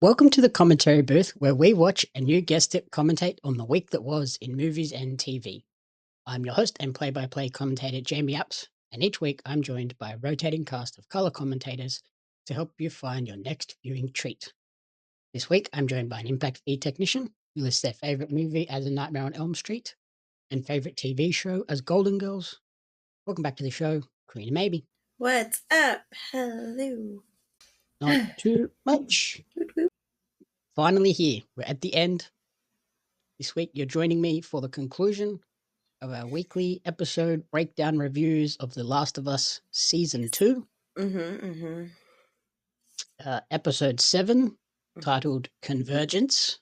Welcome to the commentary booth where we watch and you guessed it, commentate on the week that was in movies and TV. I'm your host and play-by-play commentator Jamie Apps, and each week I'm joined by a rotating cast of colour commentators to help you find your next viewing treat. This week I'm joined by an impact fee technician who lists their favourite movie as A Nightmare on Elm Street and favourite TV show as Golden Girls. Welcome back to the show, Corrina Mabey. What's up? Hello. Not too much. Finally here. We're at the end. This week you're joining me for the conclusion of our weekly episode breakdown reviews of The Last of Us Season 2. Episode 7, titled Convergence.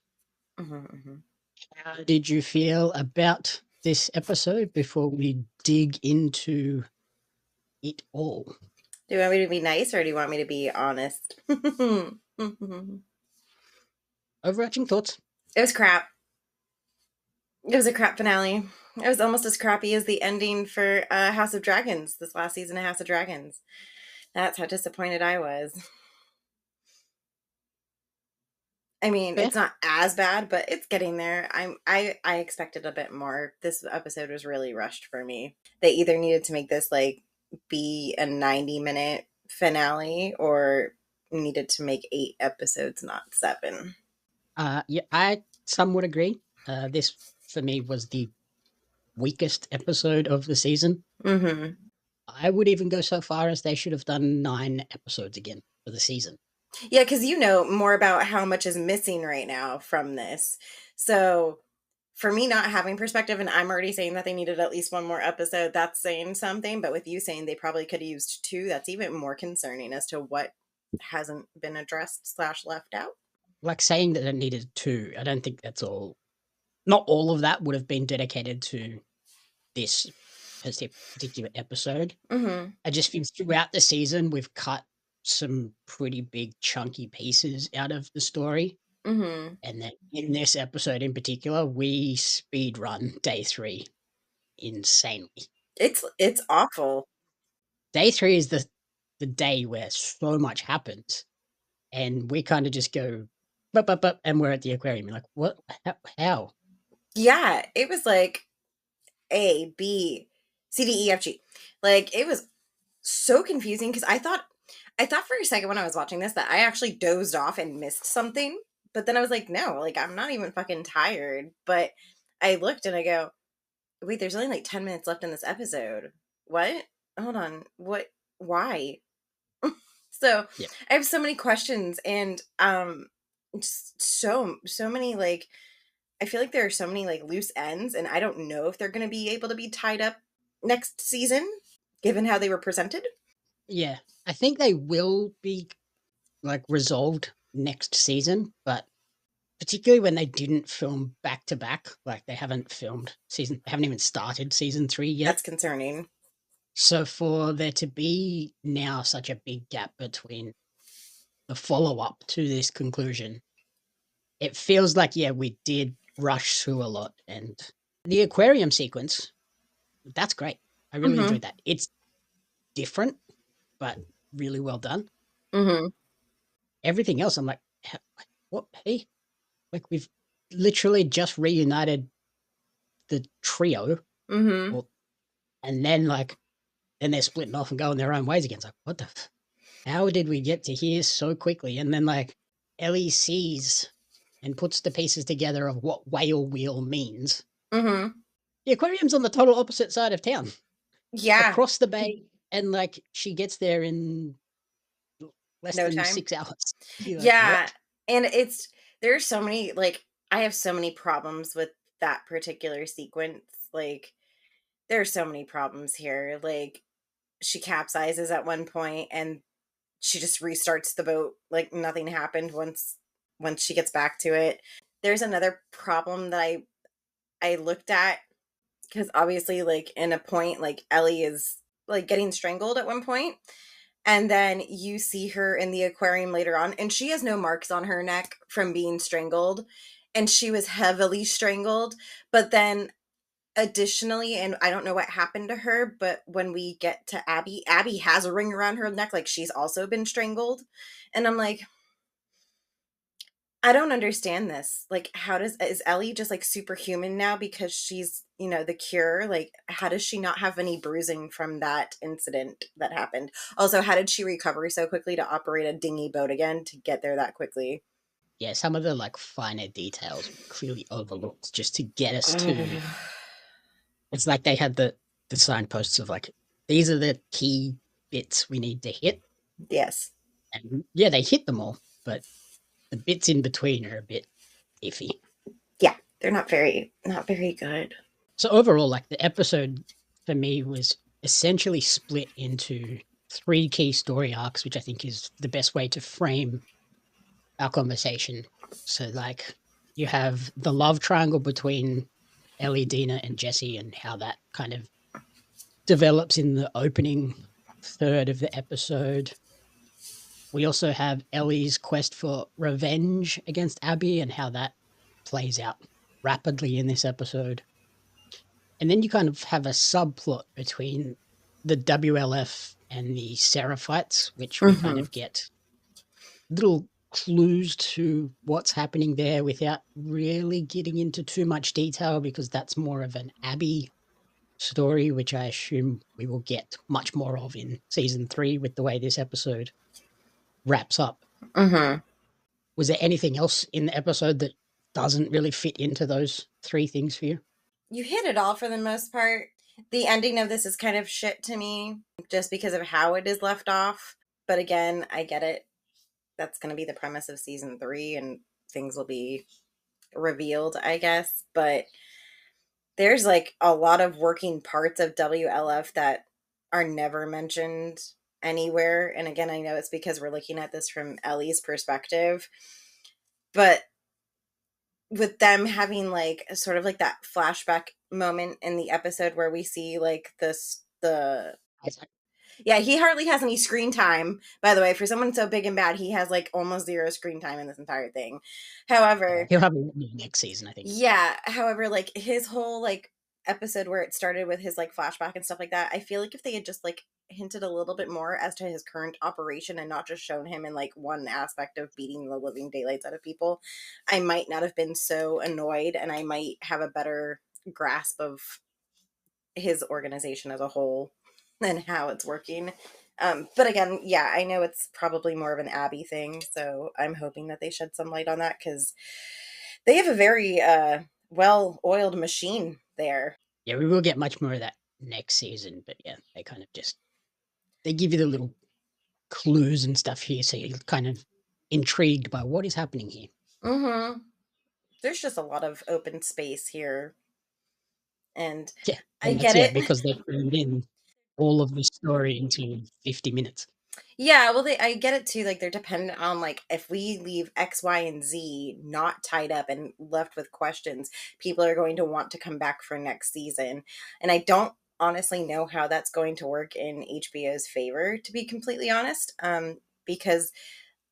How did you feel about this episode before we dig into it all? Do you want me to be nice or do you want me to be honest? Overarching thoughts? It was crap. It was a crap finale. It was almost as crappy as the ending for House of Dragons, this last season of House of Dragons. That's how disappointed I was. I mean, It's not as bad, but it's getting there. I expected a bit more. This episode was really rushed for me. They either needed to make this be a 90-minute finale or needed to make 8 episodes, not 7. Yeah, some would agree. This for me was the weakest episode of the season. I would even go so far as they should have done 9 episodes again for the season. Yeah, because you know more about how much is missing right now from this. So for me not having perspective, and I'm already saying that they needed at least 1 more episode, that's saying something. But with you saying they probably could have used 2, that's even more concerning as to what hasn't been addressed / left out. Like saying that it needed 2, I don't think that's all. Not all of that would have been dedicated to this particular episode. I just think throughout the season, we've cut some pretty big chunky pieces out of the story. And then in this episode in particular, we speed run day 3 insanely. It's awful. Day 3 is the day where so much happens, and we kind of just go, bup, and we're at the aquarium. You're like, what? How? Yeah, it was like A, B, C, D, E, F, G. Like, it was so confusing because I thought for a second when I was watching this that I actually dozed off and missed something. But then I was like, no, I'm not even fucking tired. But I looked and I go, wait, there's only 10 minutes left in this episode. What? Hold on. What? Why? So yeah. I have so many questions and just so many I feel like there are so many loose ends, and I don't know if they're going to be able to be tied up next season, given how they were presented. Yeah, I think they will be resolved next season, but particularly when they didn't film back to back, they haven't even started season 3 yet. That's concerning. So for there to be now such a big gap between the follow-up to this conclusion, it feels like, yeah, we did rush through a lot. And the aquarium sequence, that's great. I really enjoyed that. It's different, but really well done. Everything else, I'm like, what? Hey? We've literally just reunited the trio. And then, then they're splitting off and going their own ways again. It's like, what the... How did we get to here so quickly? And then, Ellie sees and puts the pieces together of what whale wheel means. The aquarium's on the total opposite side of town. Yeah. Across the bay, and, she gets there in less than 6 hours. Yeah. And there's so many, I have so many problems with that particular sequence. There are so many problems here. She capsizes at one point and she just restarts the boat like nothing happened once she gets back to it. There's another problem that I looked at, because obviously in a point Ellie is getting strangled at one point, and then you see her in the aquarium later on and she has no marks on her neck from being strangled, and she was heavily strangled. But then additionally, and I don't know what happened to her, but when we get to Abby has a ring around her neck, she's also been strangled. And I'm like, I don't understand this. Like, is Ellie just like superhuman now because she's, the cure? Like, how does she not have any bruising from that incident that happened? Also, how did she recover so quickly to operate a dinghy boat again to get there that quickly? Yeah, some of the like finer details were clearly overlooked just to get us to. Ugh. It's like they had the signposts of like these are the key bits we need to hit, Yes. and yeah, they hit them all, but the bits in between are a bit iffy. Yeah, they're not very good. So overall, like the episode for me was essentially split into three key story arcs, which I think is the best way to frame our conversation. So like you have the love triangle between Ellie, Dina, and Jesse, and how that kind of develops in the opening third of the episode. We also have Ellie's quest for revenge against Abby and how that plays out rapidly in this episode. And then you kind of have a subplot between the WLF and the Seraphites, which we kind Hmm. of get little clues to what's happening there without really getting into too much detail because that's more of an Abby story, which I assume we will get much more of in season 3 with the way this episode wraps up. Hmm. Was there anything else in the episode that doesn't really fit into those three things for you? You hit it all for the most part. The ending of this is kind of shit to me just because of how it is left off. But again, I get it. That's going to be the premise of season 3 and things will be revealed, I guess. But there's like a lot of working parts of WLF that are never mentioned anywhere. And again, I know it's because we're looking at this from Ellie's perspective. But with them having like sort of like that flashback moment in the episode where we see like the yeah, he hardly has any screen time, by the way. For someone so big and bad, he has like almost zero screen time in this entire thing. Yeah, However, he'll have a next season, I think. yeah, however, like his whole like episode where it started with his like flashback and stuff like that, I feel like if they had just like hinted a little bit more as to his current operation and not just shown him in like one aspect of beating the living daylights out of people, I might not have been so annoyed and I might have a better grasp of his organization as a whole and how it's working. But again, yeah, I know it's probably more of an Abby thing, so I'm hoping that they shed some light on that because they have a very well-oiled machine there. Yeah, we will get much more of that next season, but yeah, they kind of just they give you the little clues and stuff here, so you're kind of intrigued by what is happening here. Mm-hmm. There's just a lot of open space here, and Yeah, I and that's get yeah it. because they crammed in all of the story into 50 minutes. Yeah, well, I get it too. Like they're dependent on like if we leave X, Y, and Z not tied up and left with questions, people are going to want to come back for next season. And I don't honestly know how that's going to work in HBO's favor, to be completely honest. Because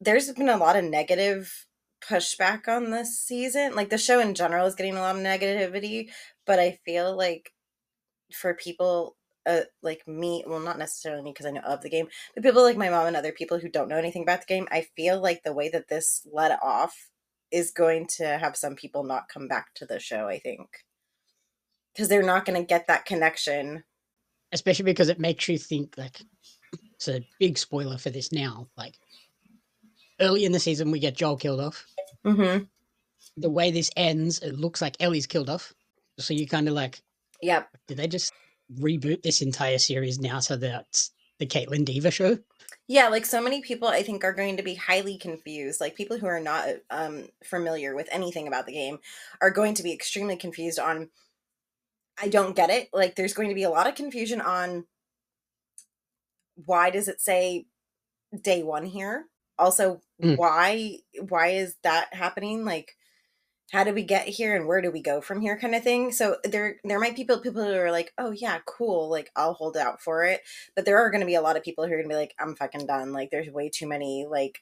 there's been a lot of negative pushback on this season. Like the show in general is getting a lot of negativity, but I feel like for people like me, well, not necessarily me because I know of the game, but people like my mom and other people who don't know anything about the game, I feel like the way that this led off is going to have some people not come back to the show, I think. Because they're not going to get that connection. Especially because it makes you think like it's a big spoiler for this now. Like early in the season, we get Joel killed off. Mm-hmm. The way this ends, it looks like Ellie's killed off. So you kind of like, Yep. did they just reboot this entire series now so that it's the Caitlin Diva show? Yeah, like so many people I think are going to be highly confused. Like people who are not familiar with anything about the game are going to be extremely confused on I don't get it. Like there's going to be a lot of confusion on why does it say day one here? Also, Mm. why is that happening? Like, how did we get here and where do we go from here kind of thing? So there might be people who are like, oh yeah, cool, like I'll hold out for it. But there are gonna be a lot of people who are gonna be like, I'm fucking done. Like there's way too many like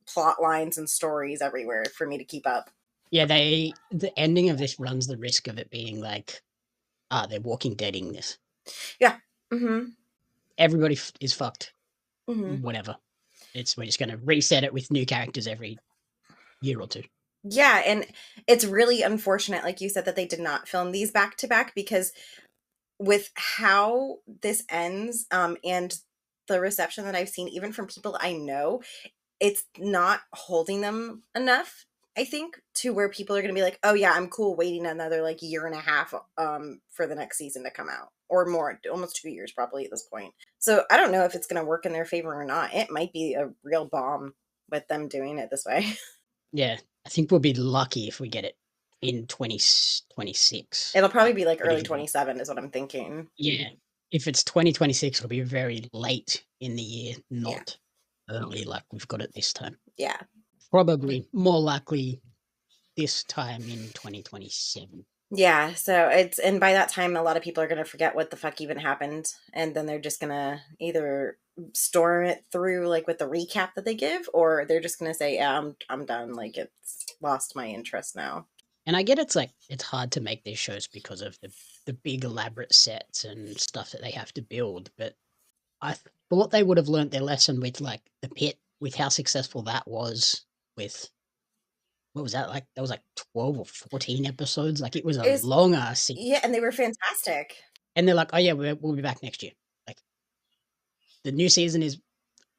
plot lines and stories everywhere for me to keep up. Yeah, the ending of this runs the risk of it being like, they're Walking Deading this. Yeah. Mm-hmm. Everybody is fucked. Mm-hmm. Whatever. We're just going to reset it with new characters every year or two. Yeah, and it's really unfortunate, like you said, that they did not film these back to back because with how this ends, and the reception that I've seen, even from people I know, it's not holding them enough, I think, to where people are going to be like, "Oh yeah, I'm cool waiting another like year and a half for the next season to come out or more, almost 2 years probably at this point." So, I don't know if it's going to work in their favor or not. It might be a real bomb with them doing it this way. Yeah, I think we'll be lucky if we get it in 2026. It'll probably be like But early if 27 is what I'm thinking. yeah, if it's 2026, it'll be very late in the year, Yeah. not early like we've got it this time. Yeah. Probably more likely this time in 2027. Yeah, so it's and by that time a lot of people are going to forget what the fuck even happened and then they're just going to either storm it through like with the recap that they give or they're just going to say, "Yeah, I'm done. Like it's lost my interest now." And I get it's like it's hard to make these shows because of the big elaborate sets and stuff that they have to build, but I thought they would have learnt their lesson with like the pit, with how successful that was with what was that like? That was like 12 or 14 episodes. Like it was a Is long ass season. Yeah, and they were fantastic. And they're like, oh yeah, we'll be back next year. Like the new season is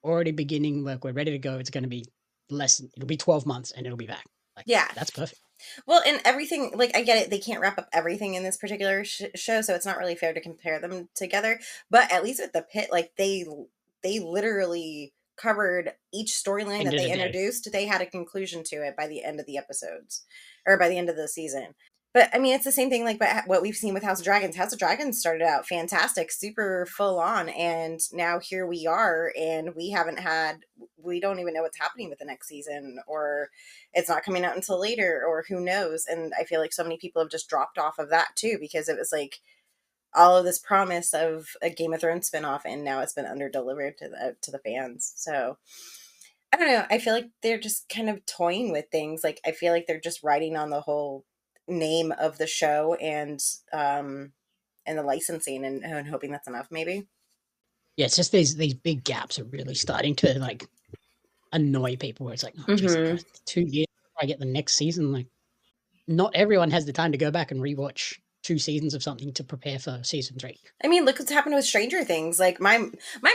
already beginning. Like we're ready to go. It's going to be it'll be 12 months and it'll be back. Like Yeah. that's perfect. Well, and everything, like, I get it. They can't wrap up everything in this particular show, so it's not really fair to compare them together. But at least with the pit, like, they literally covered each storyline End that of they the day. introduced. They had a conclusion to it by the end of the episodes, or by the end of the season. But I mean, it's the same thing like what we've seen with House of Dragons. House of Dragons started out fantastic, super full on, and now here we are, and we don't even know what's happening with the next season, or it's not coming out until later, or who knows. And I feel like so many people have just dropped off of that too because it was like all of this promise of a Game of Thrones spinoff, and now it's been underdelivered to the fans. So I don't know. I feel like they're just kind of toying with things. Like I feel like they're just writing on the whole name of the show and the licensing and hoping that's enough. Maybe. Yeah, it's just these big gaps are really starting to like annoy people where it's like, oh Jesus Mm-hmm. Christ, 2 years before I get the next season. Like not everyone has the time to go back and rewatch 2 seasons of something to prepare for season 3. I mean, look what's happened with Stranger Things. Like my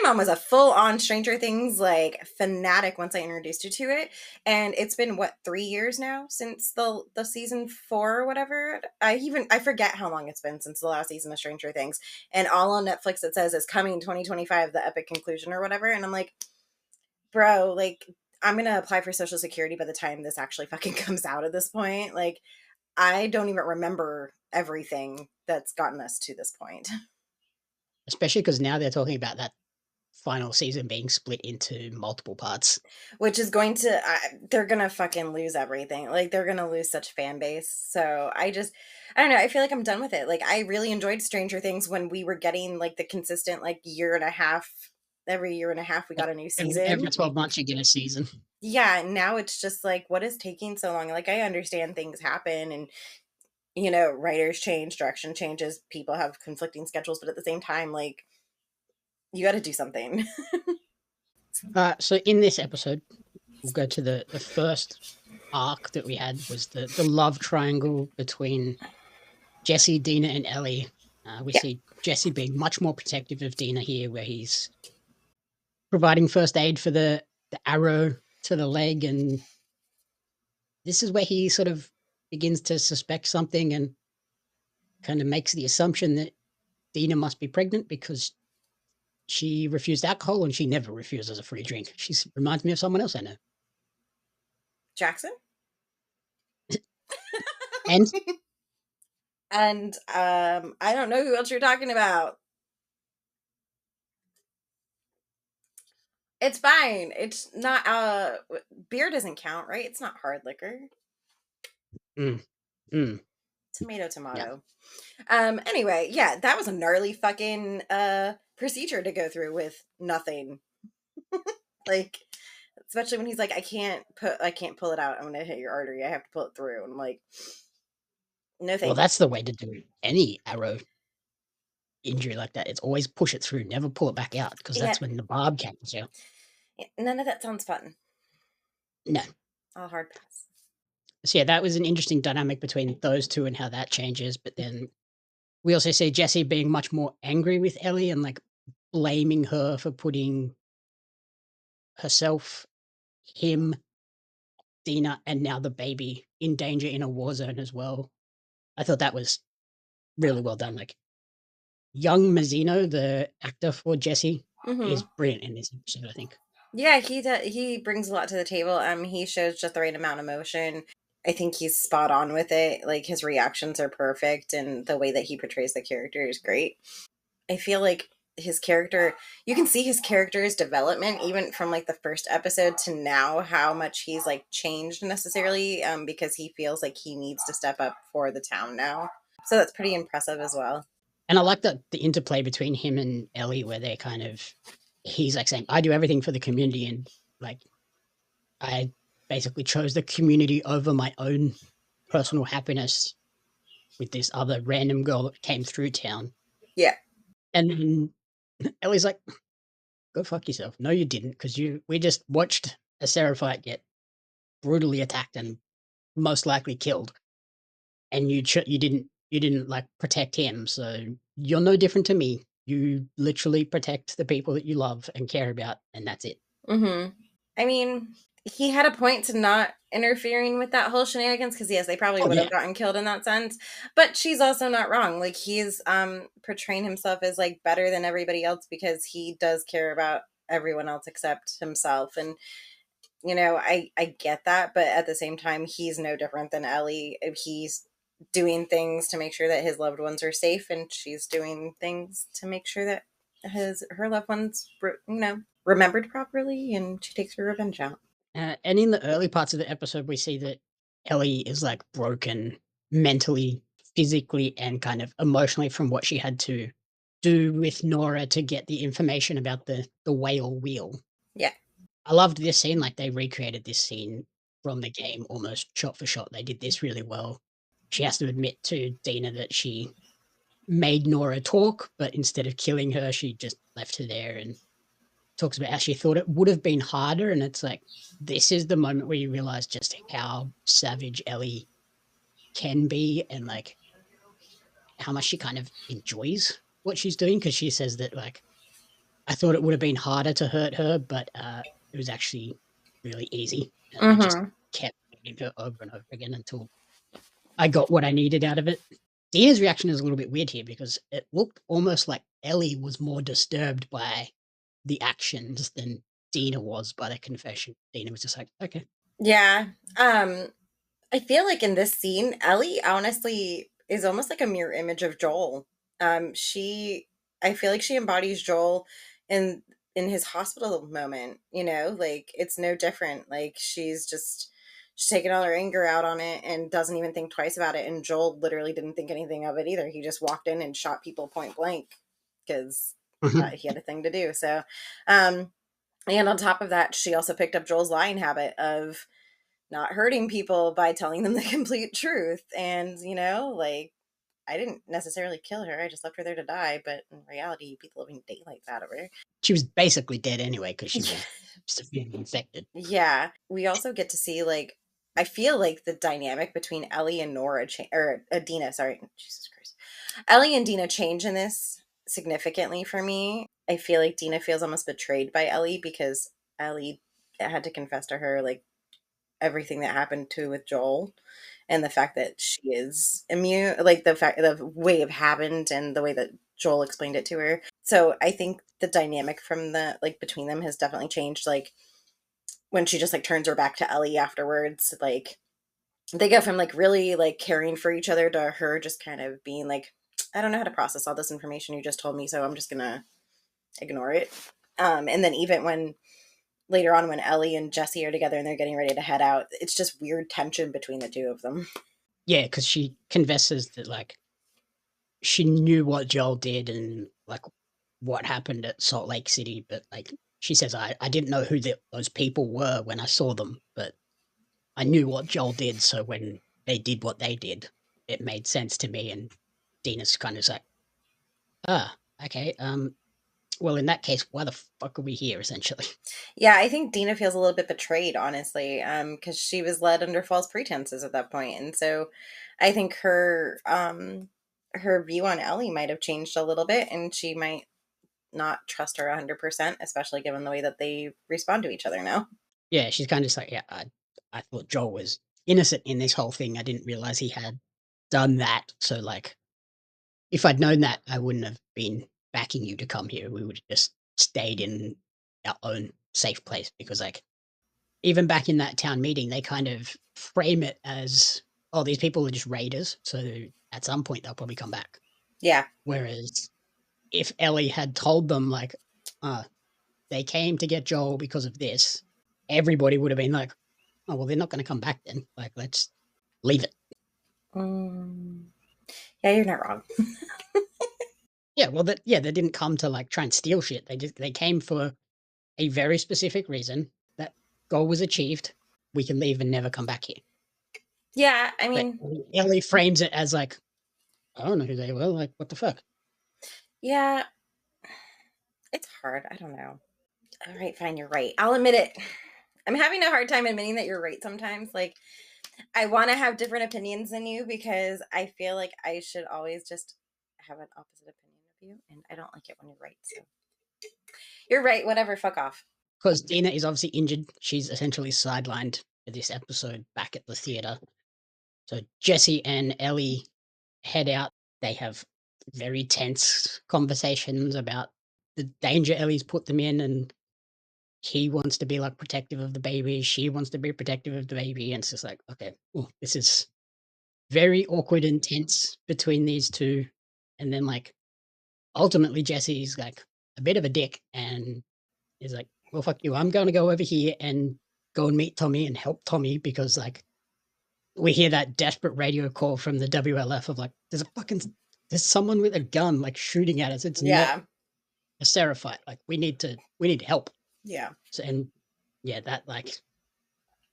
mom was a full on Stranger Things like fanatic once I introduced her to it, and it's been what 3 years now since the season 4 or whatever. I forget how long it's been since the last season of Stranger Things, and all on Netflix it says is coming 2025, the epic conclusion or whatever, and I'm like, bro, like I'm gonna apply for Social Security by the time this actually fucking comes out at this point. Like I don't even remember everything that's gotten us to this point. Especially because now they're talking about that final season being split into multiple parts. Which is going to they're gonna fucking lose everything. Like they're gonna lose such fan base. So I don't know, I feel like I'm done with it. Like I really enjoyed Stranger Things when we were getting like the consistent like year and a half, every year and a half we got a new Every season. 12 months you get a season. Yeah, now it's just like what is taking so long? Like I understand things happen and writers change, direction changes, people have conflicting schedules, but at the same time like you got to do something. So in this episode, we'll go to the first arc that we had was the love triangle between Jesse, Dina, and Ellie. We Yeah. see Jesse being much more protective of Dina here, where he's providing first aid for the arrow to the leg, and this is where he sort of begins to suspect something and kind of makes the assumption that Dina must be pregnant because she refused alcohol and she never refuses a free drink. She reminds me of someone else I know. Jackson? And And I don't know who else you're talking about. It's fine. It's not beer doesn't count, right? It's not hard liquor. mm, mm, Tomato yeah. tomato. Anyway, yeah, that was a gnarly fucking procedure to go through with nothing. Like especially when he's like I can't pull it out. I'm going to hit your artery. I have to pull it through. And I'm like no Well, thank you. that's the way to do any arrow injury like that. It's always push it through, never pull it back out because Yeah, that's when the barb comes out. none of that sounds fun. No. I'll hard pass. So yeah, that was an interesting dynamic between those two and how that changes. But then we also see Jesse being much more angry with Ellie and like blaming her for putting herself, him, Dina, and now the baby in danger in a war zone as well. I thought that was really well done. Like young Mazzino, the actor for Jesse, is Mhm. brilliant in this episode, I think. Yeah, he brings a lot to the table. He shows just the right amount of emotion. I think he's spot on with it. Like his reactions are perfect and the way that he portrays the character is great. I feel like his character, you can see his character's development even from like the first episode to now, how much he's like changed necessarily, because he feels like he needs to step up for the town now. So that's pretty impressive as well. And I like that the interplay between him and Ellie, where they kind of, he's like saying, I do everything for the community. And like, I basically chose the community over my own personal happiness with this other random girl that came through town. Yeah. And then Ellie's like, go fuck yourself. No, you didn't, because we just watched a Seraphite get brutally attacked and most likely killed. And you didn't like protect him. So you're no different to me. You literally protect the people that you love and care about, and that's it. Mm-hmm. I mean, he had a point to not interfering with that whole shenanigans because yes, they probably Oh would have yeah. gotten killed in that sense. But she's also not wrong. Like he's portraying himself as like better than everybody else because he does care about everyone else except himself. And I get that, but at the same time, he's no different than Ellie. He's doing things to make sure that his loved ones are safe, and she's doing things to make sure that her loved ones, remembered properly, and she takes her revenge out. And in the early parts of the episode, we see that Ellie is like broken mentally, physically, and kind of emotionally from what she had to do with Nora to get the information about the whale wheel. Yeah. I loved this scene. Like they recreated this scene from the game almost shot for shot. They did this really well. She has to admit to Dina that she made Nora talk, but instead of killing her, she just left her there and talks about how she thought it would have been harder. And it's like, this is the moment where you realize just how savage Ellie can be and like how much she kind of enjoys what she's doing. Cause she says that, like, I thought it would have been harder to hurt her, but it was actually really easy. And I just Mm-hmm. kept hurting her over and over again until I got what I needed out of it. Dina's reaction is a little bit weird here because it looked almost like Ellie was more disturbed by the actions than Dina was by the confession. Dina was just like, okay. Yeah. I feel like in this scene, Ellie honestly is almost like a mirror image of Joel. She I feel like she embodies Joel in in his hospital moment, like it's no different. Like she's taking all her anger out on it and doesn't even think twice about it. And Joel literally didn't think anything of it either. He just walked in and shot people point blank because Mhm. he had a thing to do. So, um, and on top of that, she also picked up Joel's lying habit of not hurting people by telling them the complete truth. And, like, I didn't necessarily kill her. I just left her there to die. But in reality, you beat the living daylights out of her. She was basically dead anyway because she was severely infected. Yeah. We also get to see, like, I feel like the dynamic between Ellie and Nora, or Dina, sorry. Jesus Christ. Ellie and Dina change in this significantly for me. I feel like Dina feels almost betrayed by Ellie because Ellie had to confess to her, like, everything that happened to with Joel and the fact that she is immune, like the way it happened and the way that Joel explained it to her. So I think the dynamic from the like between them has definitely changed. Like when she just like turns her back to Ellie afterwards, like they go from like really like caring for each other to her just kind of being like, I don't know how to process all this information you just told me, so I'm just gonna ignore it. And then even when later on when Ellie and Jesse are together and they're getting ready to head out, it's just weird tension between the two of them. Yeah, because she confesses that, like, she knew what Joel did and, like, what happened at Salt Lake City, but, like, she says, I didn't know who those people were when I saw them, but I knew what Joel did, so when they did what they did, it made sense to me, and Dina's kind of like, "Ah, okay, well, in that case, why the fuck are we here, essentially? Yeah, I think Dina feels a little bit betrayed, honestly, because she was led under false pretenses at that point, and so I think her view on Ellie might have changed a little bit, and she might not trust her 100%, especially given the way that they respond to each other now. Yeah, she's kind of just like, yeah, I thought Joel was innocent in this whole thing. I didn't realize he had done that. So, like, if I'd known that, I wouldn't have been backing you to come here. We would have just stayed in our own safe place because, like, even back in that town meeting, they kind of frame it as, oh, these people are just raiders. So at some point, they'll probably come back. Yeah. Whereas if Ellie had told them, like, they came to get Joel because of this, everybody would have been like, oh, well, they're not going to come back then. Like, let's leave it. Mm. Yeah, you're not wrong. Yeah, well, they didn't come to like try and steal shit. They came for a very specific reason. That goal was achieved. We can leave and never come back here. Yeah, I But mean, Ellie frames it as like, I don't know who they were. Like, what the fuck? yeah, it's hard. I don't know. All right, fine, you're right. I'll admit it. I'm having a hard time admitting that you're right sometimes. Like, I want to have different opinions than you because I feel like I should always just have an opposite opinion of you, and I don't like it when you're right. So you're right. Whatever. Fuck off. Because Dina is obviously injured. She's essentially sidelined for this episode back at the theater. So Jesse and Ellie head out. They have very tense conversations about the danger Ellie's put them in, and he wants to be like protective of the baby. She wants to be protective of the baby. And it's just like, okay, this is very awkward and tense between these two. And then, like, ultimately, Jesse's like a bit of a dick and is like, well, fuck you. I'm going to go over here and go and meet Tommy and help Tommy because, like, we hear that desperate radio call from the WLF of like, there's someone with a gun like shooting at us. It's not Yeah. a Seraphite. Like, we need help. Yeah. So, and yeah, that like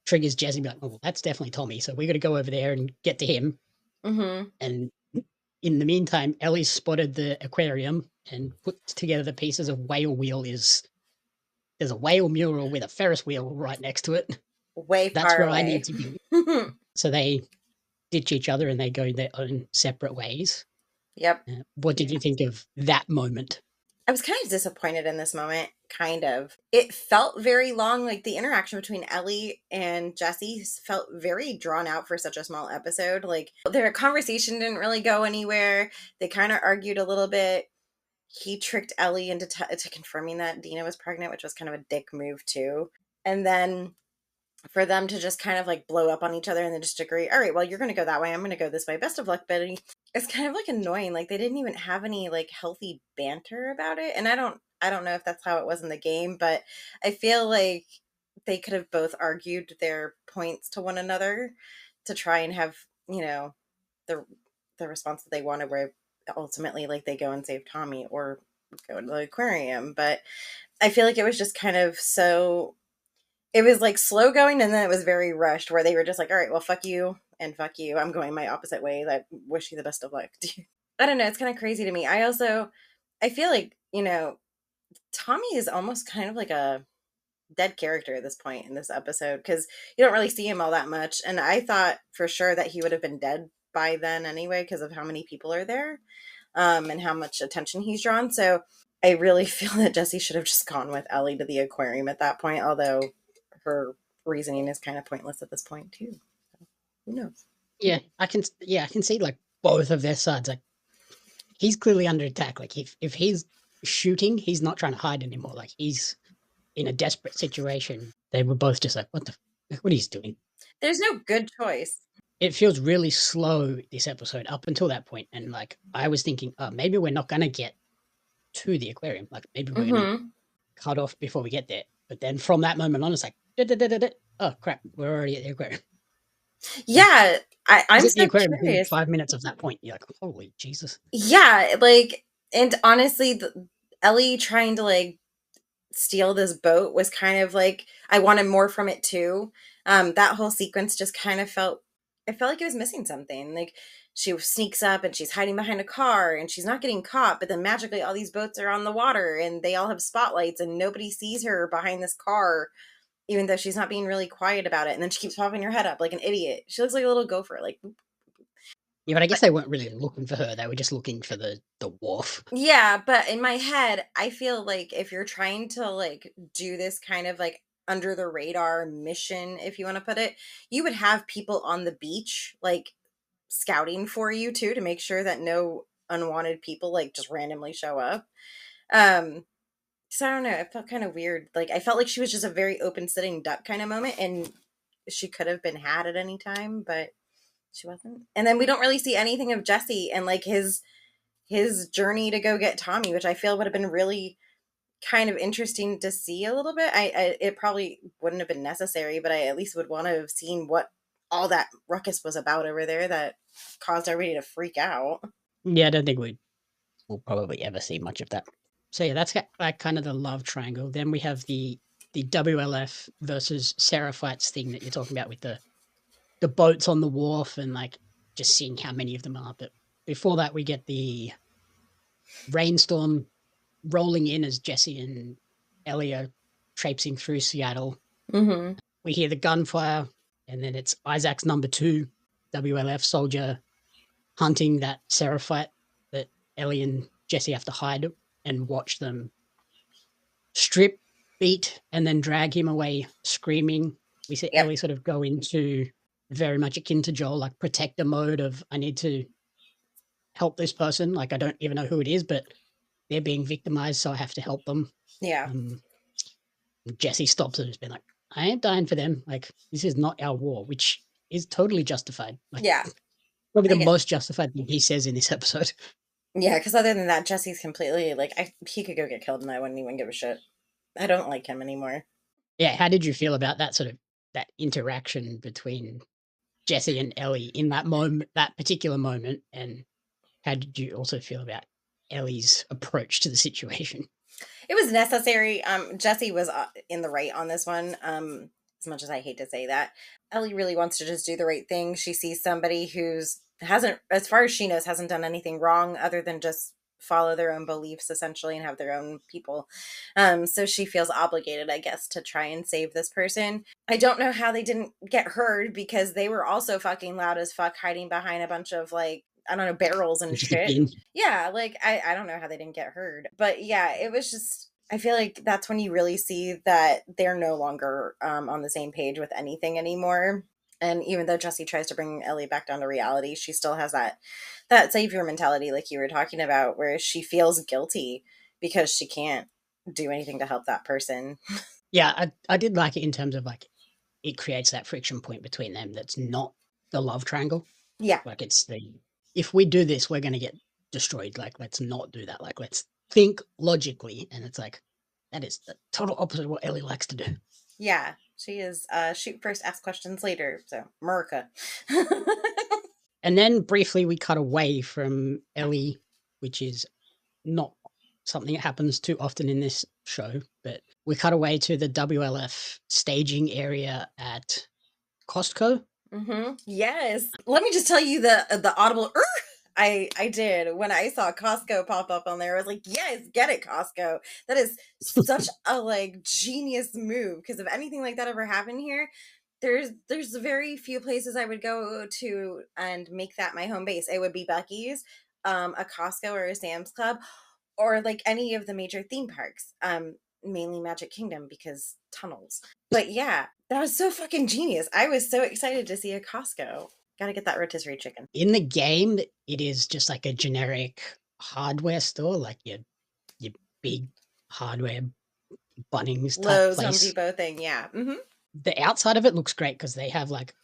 triggers Jesse be like, oh, well, that's definitely Tommy. So we got to go over there and get to him. Mm-hmm. And in the meantime, Ellie spotted the aquarium and put together the pieces of whale wheel there's a whale mural with a Ferris wheel right next to it. Way That's far where I need away. to be. So they ditch each other and they go their own separate ways. Yep. What did you think of that moment? I was kind of disappointed in this moment, kind of. It felt very long, like the interaction between Ellie and Jesse felt very drawn out for such a small episode. Like their conversation didn't really go anywhere. They kind of argued a little bit. He tricked Ellie into to confirming that Dina was pregnant, which was kind of a dick move too. And then for them to just kind of like blow up on each other and then just agree, all right, well, you're going to go that way. I'm going to go this way. Best of luck, Betty. It's kind of like annoying. Like they didn't even have any like healthy banter about it. And I don't know if that's how it was in the game, but I feel like they could have both argued their points to one another to try and have, you know, the response that they wanted, where ultimately like they go and save Tommy or go to the aquarium. But I feel like it was just kind of so, it was like slow going and then it was very rushed where they were just like, all right, well, fuck you and fuck you. I'm going my opposite way. I wish you the best of luck. I don't know. It's kind of crazy to me. I feel like, you know, Tommy is almost kind of like a dead character at this point in this episode because you don't really see him all that much. And I thought for sure that he would have been dead by then anyway because of how many people are there and how much attention he's drawn. So I really feel that Jesse should have just gone with Ellie to the aquarium at that point, although her reasoning is kind of pointless at this point too. So, who knows? Yeah, I can see like both of their sides. Like he's clearly under attack. Like if he's shooting, he's not trying to hide anymore. Like he's in a desperate situation. They were both just like, what he's doing. There's no good choice. It feels really slow this episode up until that point, and like I was thinking, oh, maybe we're not gonna get to the aquarium. Like maybe we're gonna cut off before we get there. But then from that moment on, it's like, oh crap, we're already at the aquarium. Yeah, I'm Is it the so aquarium within curious. 5 minutes of that point? You're like, holy Jesus. Yeah, like, and honestly, Ellie trying to like steal this boat was kind of like I wanted more from it too. That whole sequence just kind of felt, I felt like it was missing something. Like she sneaks up and she's hiding behind a car and she's not getting caught, but then magically all these boats are on the water and they all have spotlights and nobody sees her behind this car, even though she's not being really quiet about it. And then she keeps popping her head up like an idiot. She looks like a little gopher, like. Yeah, but I guess they weren't really looking for her. They were just looking for the wharf. Yeah, but in my head, I feel like if you're trying to like do this kind of like under the radar mission, if you want to put it, you would have people on the beach like scouting for you too to make sure that no unwanted people like just randomly show up. Um so I don't know, it felt kind of weird. Like I felt like she was just a very open sitting duck kind of moment and she could have been had at any time, but she wasn't. And then we don't really see anything of Jesse and like his journey to go get Tommy, which I feel would have been really kind of interesting to see a little bit. I it probably wouldn't have been necessary, but I at least would want to have seen what all that ruckus was about over there that caused everybody to freak out. Yeah, I don't think we'll probably ever see much of that. So yeah, that's like kind of the love triangle. Then we have the WLF versus Seraphites thing that you're talking about with the boats on the wharf and like just seeing how many of them are. But before that, we get the rainstorm rolling in as Jesse and Ellie are traipsing through Seattle. Mm-hmm. We hear the gunfire, and then it's Isaac's number 2 WLF soldier hunting that Seraphite that Ellie and Jesse have to hide and watch them strip, beat, and then drag him away screaming. We see Yep. Ellie sort of go into very much akin to Joel, like protector mode of I need to help this person. Like I don't even know who it is, but they're being victimized, so I have to help them. Yeah. Jesse stops and has been like, I ain't dying for them. Like, this is not our war, which is totally justified. Like, Yeah. probably the I get. most justified thing he says in this episode. Yeah, because other than that, Jesse's completely like he could go get killed and I wouldn't even give a shit. I don't like him anymore. Yeah, how did you feel about that sort of that interaction between Jesse and Ellie in that moment, that particular moment, and how did you also feel about Ellie's approach to the situation? It was necessary. Jesse was in the right on this one. As much as I hate to say that, Ellie really wants to just do the right thing. She sees somebody who's hasn't, as far as she knows, hasn't done anything wrong other than just follow their own beliefs essentially and have their own people. So she feels obligated, I guess, to try and save this person. I don't know how they didn't get heard because they were also fucking loud as fuck, hiding behind a bunch of like I don't know barrels and shit. Yeah, like I don't know how they didn't get heard. But yeah, it was just I feel like that's when you really see that they're no longer on the same page with anything anymore. And even though Jessie tries to bring Ellie back down to reality, she still has that savior mentality like you were talking about, where she feels guilty because she can't do anything to help that person. Yeah, I did like it in terms of like it creates that friction point between them that's not the love triangle. Yeah. Like it's the if we do this, we're gonna get destroyed. Like let's not do that. Like let's think logically. And it's like that is the total opposite of what Ellie likes to do. Yeah. She is shoot first, ask questions later. So America. And then briefly we cut away from Ellie, which is not something that happens too often in this show, but we cut away to the WLF staging area at Costco. Mm-hmm. Yes. Let me just tell you the audible I did when I saw Costco pop up on there. I was like, yes, get it, Costco. That is such a like genius move because if anything like that ever happened here, there's very few places I would go to and make that my home base. It would be Buc-ee's, a Costco or a Sam's Club, or like any of the major theme parks. Mainly Magic Kingdom because tunnels. But yeah, that was so fucking genius. I was so excited to see a Costco. Gotta get that rotisserie chicken. In the game, it is just like a generic hardware store, like your big hardware Bunnings type Lowe's, Home place. Depot thing, yeah. Mm-hmm. The outside of it looks great because they have like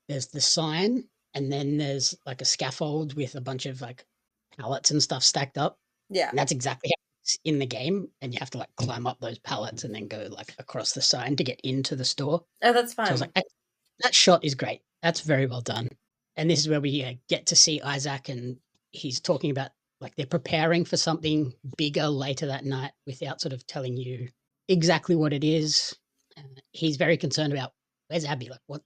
there's the sign and then there's like a scaffold with a bunch of like pallets and stuff stacked up. Yeah. And that's exactly how it's in the game. And you have to like climb up those pallets and then go like across the sign to get into the store. Oh, that's So I was fun. like, that shot is great. That's very well done. And this is where we get to see Isaac, and he's talking about like they're preparing for something bigger later that night without sort of telling you exactly what it is. He's very concerned about where's Abby? Like, what?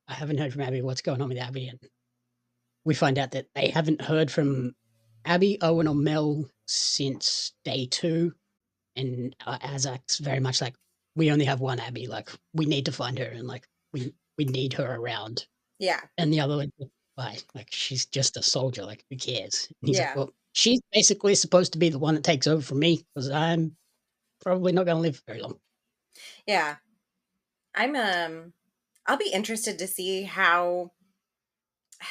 I haven't heard from Abby. What's going on with Abby? And we find out that they haven't heard from Abby, Owen, or Mel since day 2, and Azak's very much like, we only have one Abby. Like, we need to find her, and like we need her around. Yeah. And the other, like, why? Like, she's just a soldier. Like, who cares? And he's like, Yeah. well, she's basically supposed to be the one that takes over from me because I'm probably not going to live very long. Yeah. I'll be interested to see how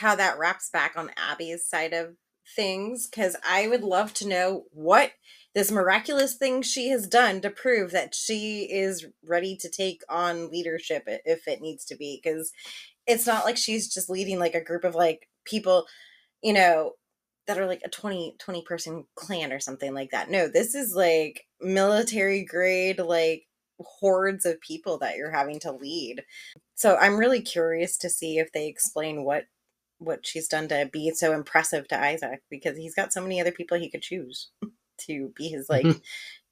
that wraps back on Abby's side of things, because I would love to know what this miraculous thing she has done to prove that she is ready to take on leadership if it needs to be, because it's not like she's just leading like a group of like people, you know, that are like a 20 person clan or something like that. No, this is like military grade, like hordes of people that you're having to lead. So I'm really curious to see if they explain what she's done to be so impressive to Isaac, because he's got so many other people he could choose to be his like Mhm.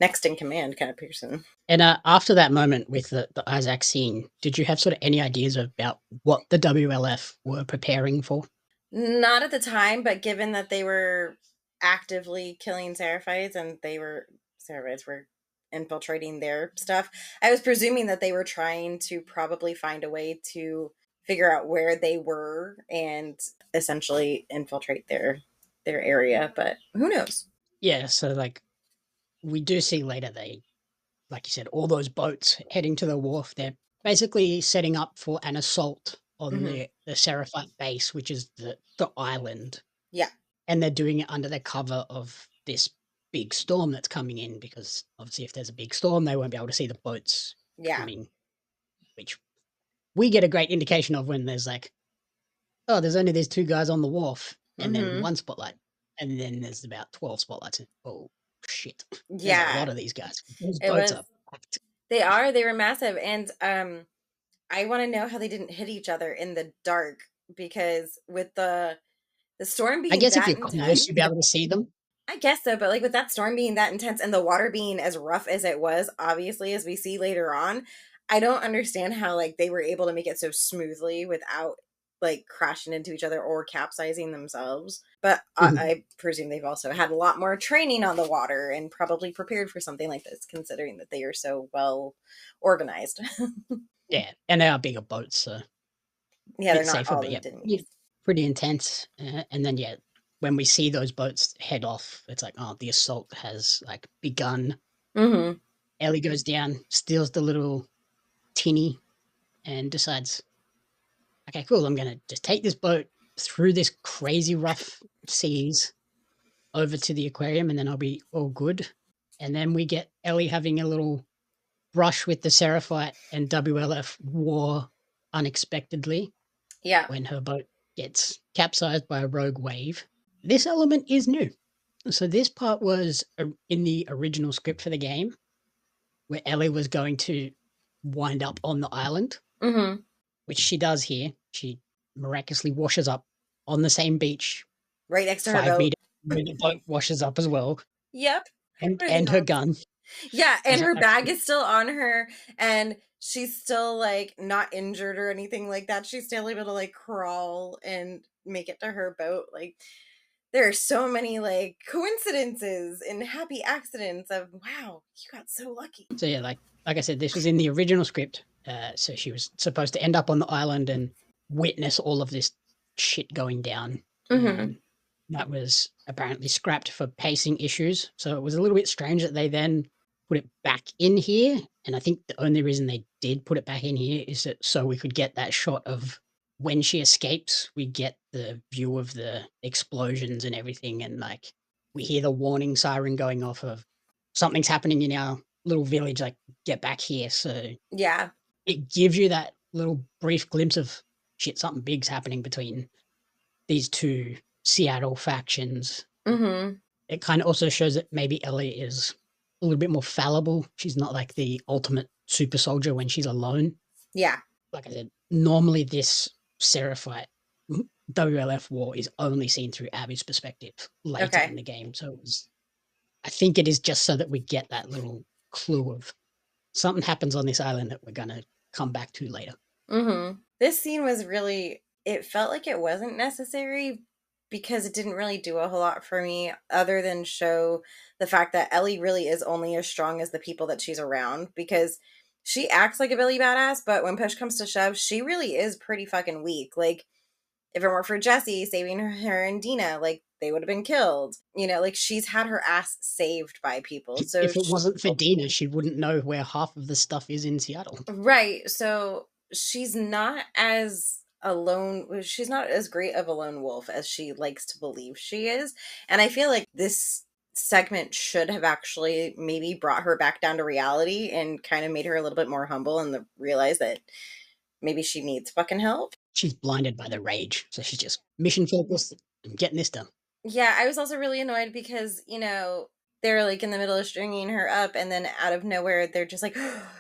next in command kind of person. And after that moment with the Isaac scene, did you have sort of any ideas about what the WLF were preparing for? Not at the time, but given that they were actively killing Seraphites and Seraphites were infiltrating their stuff, I was presuming that they were trying to probably find a way to figure out where they were and essentially infiltrate their area, but who knows? Yeah, so like we do see later they, like you said, all those boats heading to the wharf. They're basically setting up for an assault on Hmm. the Seraphite base, which is the island, Yeah. and they're doing it under the cover of this big storm that's coming in because obviously if there's a big storm, they won't be able to see the boats Yeah. coming, which we get a great indication of when there's like, oh, there's only these 2 guys on the wharf and then Hmm. 1 spotlight, and then there's about 12 spotlights. And, oh, shit. There's a Yeah. lot of these guys. Those It boats was are packed. they were massive, and I want to know how they didn't hit each other in the dark, because with the storm I being guess if that you're close, intense. you'll be able to see them. I guess so, but like with that storm being that intense and the water being as rough as it was, obviously, as we see later on, I don't understand how like they were able to make it so smoothly without like crashing into each other or capsizing themselves. But Mhm. I presume they've also had a lot more training on the water and probably prepared for something like this, considering that they are so well organized. Yeah, and they are bigger boats, so a Yeah, they're bit not safer, all but in yeah, dinghies. pretty intense. And then, yeah, when we see those boats head off, it's like, oh, the assault has like begun. Mm-hmm. Ellie goes down, steals the little tinny, and decides, okay, cool, I'm gonna just take this boat through this crazy rough seas over to the aquarium, and then I'll be all good. And then we get Ellie having a little brush with the Seraphite and WLF war unexpectedly Yeah. when her boat gets capsized by a rogue wave. This element is new. So this part was in the original script for the game, where Ellie was going to wind up on the island, Mm-hmm. which she does here. She miraculously washes up on the same beach, Right next to her 5 boat. meters where the boat washes up as well, Yep. What are the and her odds? gun. Yeah, I and was like, her bag okay, is still on her, and she's still like not injured or anything like that. She's still able to like crawl and make it to her boat. Like there are so many like coincidences and happy accidents of wow, you got so lucky. so yeah, like I said, this was in the original script. So she was supposed to end up on the island and witness all of this shit going down. Hmm. That was apparently scrapped for pacing issues. So it was a little bit strange that they then put it back in here. And I think the only reason they did put it back in here is that so we could get that shot of when she escapes, we get the view of the explosions and everything. And like we hear the warning siren going off of something's happening in our little village, like get back here. So Yeah. it gives you that little brief glimpse of shit, something big's happening between these 2 Seattle factions. Hmm. It kind of also shows that maybe Ellie is a little bit more fallible. She's not like the ultimate super soldier when she's alone. Yeah. Like I said, normally this Seraphite WLF war is only seen through Abby's perspective later in Okay. the game. So I think it is just so that we get that little clue of something happens on this island that we're going to come back to later. Hmm. This scene was really. It felt like it wasn't necessary, because it didn't really do a whole lot for me other than show the fact that Ellie really is only as strong as the people that she's around, because she acts like a Billy badass, but when push comes to shove, she really is pretty fucking weak. Like, if it weren't for Jesse saving her and Dina, like, they would have been killed. You know, like, she's had her ass saved by people. So If it wasn't for Dina, she wouldn't know where half of the stuff is in Seattle. right. So she's not as alone. She's not as great of a lone wolf as she likes to believe she is. And I feel like this segment should have actually maybe brought her back down to reality and kind of made her a little bit more humble and realize that maybe she needs fucking help. She's blinded by the rage, so she's just mission focused and getting this done. Yeah, I was also really annoyed because, they're like in the middle of stringing her up, and then out of nowhere, they're just like,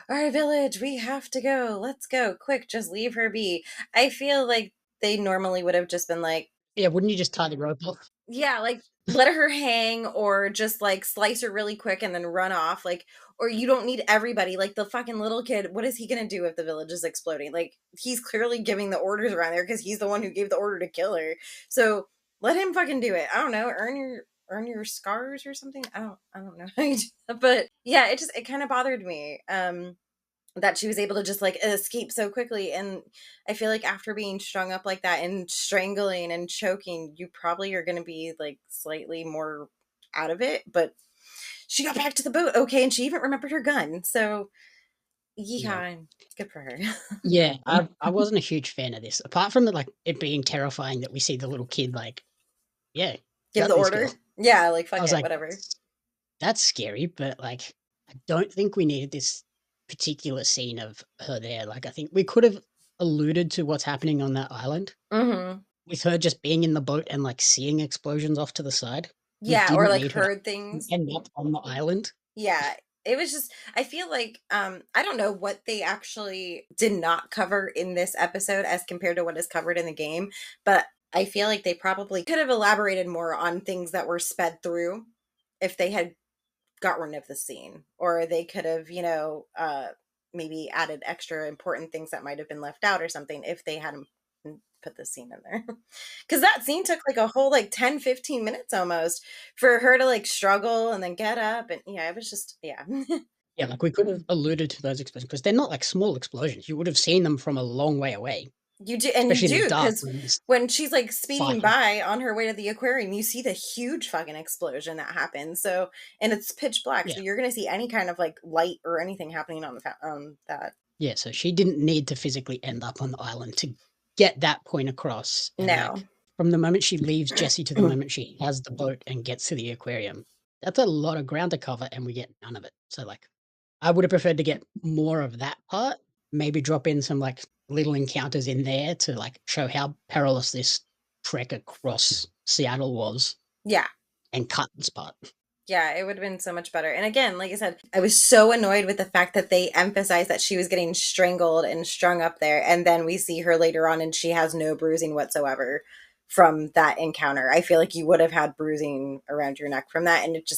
our village, we have to go. Let's go. Quick, just leave her be. I feel like they normally would have just been like, Yeah, wouldn't you just tie the rope off? yeah, like let her hang or just like slice her really quick and then run off. Like, or you don't need everybody. Like the fucking little kid, what is he gonna do if the village is exploding? Like, he's clearly giving the orders around there because he's the one who gave the order to kill her. So let him fucking do it. I don't know, earn your scars or something. I don't know how you do that. But yeah, it kind of bothered me. That she was able to just like escape so quickly. And I feel like after being strung up like that and strangling and choking, you probably are going to be like slightly more out of it. But she got back to the boat, okay, and she even remembered her gun. So Yeah. yeehaw, good for her. Yeah, I wasn't a huge fan of this. Apart from the, like, it being terrifying that we see the little kid like, "Yeah, Give got the this order. girl." Yeah, like I fuck was it, like, whatever. That's scary," but, like, I don't think we needed this particular scene of her there. Like, I think we could have alluded to what's happening on that island Mm-hmm. with her just being in the boat and, like, seeing explosions off to the side. We Yeah, or didn't like need her to heard things. end up on the island. Yeah, it was just, I feel like I don't know what they actually did not cover in this episode as compared to what is covered in the game, but I feel like they probably could have elaborated more on things that were sped through if they had got rid of the scene, or they could have, maybe added extra important things that might have been left out or something if they hadn't put the scene in there. Because that scene took like a whole like 10-15 minutes almost for her to like struggle and then get up, and yeah, it was just, yeah. Yeah, like, we could have alluded to those explosions because 'cause they're not, like, small explosions. You would have seen them from a long way away, You do, and you especially in the do, dark because when there's when she's like speeding fighting. by on her way to the aquarium, you see the huge fucking explosion that happens. So, and it's pitch black, Yeah. so you're gonna see any kind of like light or anything happening on that. Yeah, so she didn't need to physically end up on the island to get that point across, and, No. like, from the moment she leaves Jesse to the moment she has the boat and gets to the aquarium, that's a lot of ground to cover, and we get none of it. So, like, I would have preferred to get more of that part, maybe drop in some, like, little encounters in there to, like, show how perilous this trek across Seattle was Yeah. and cut this part. Yeah, it would have been so much better. And again, like I said, I was so annoyed with the fact that they emphasized that she was getting strangled and strung up there. And then we see her later on and she has no bruising whatsoever from that encounter. I feel like you would have had bruising around your neck from that. And it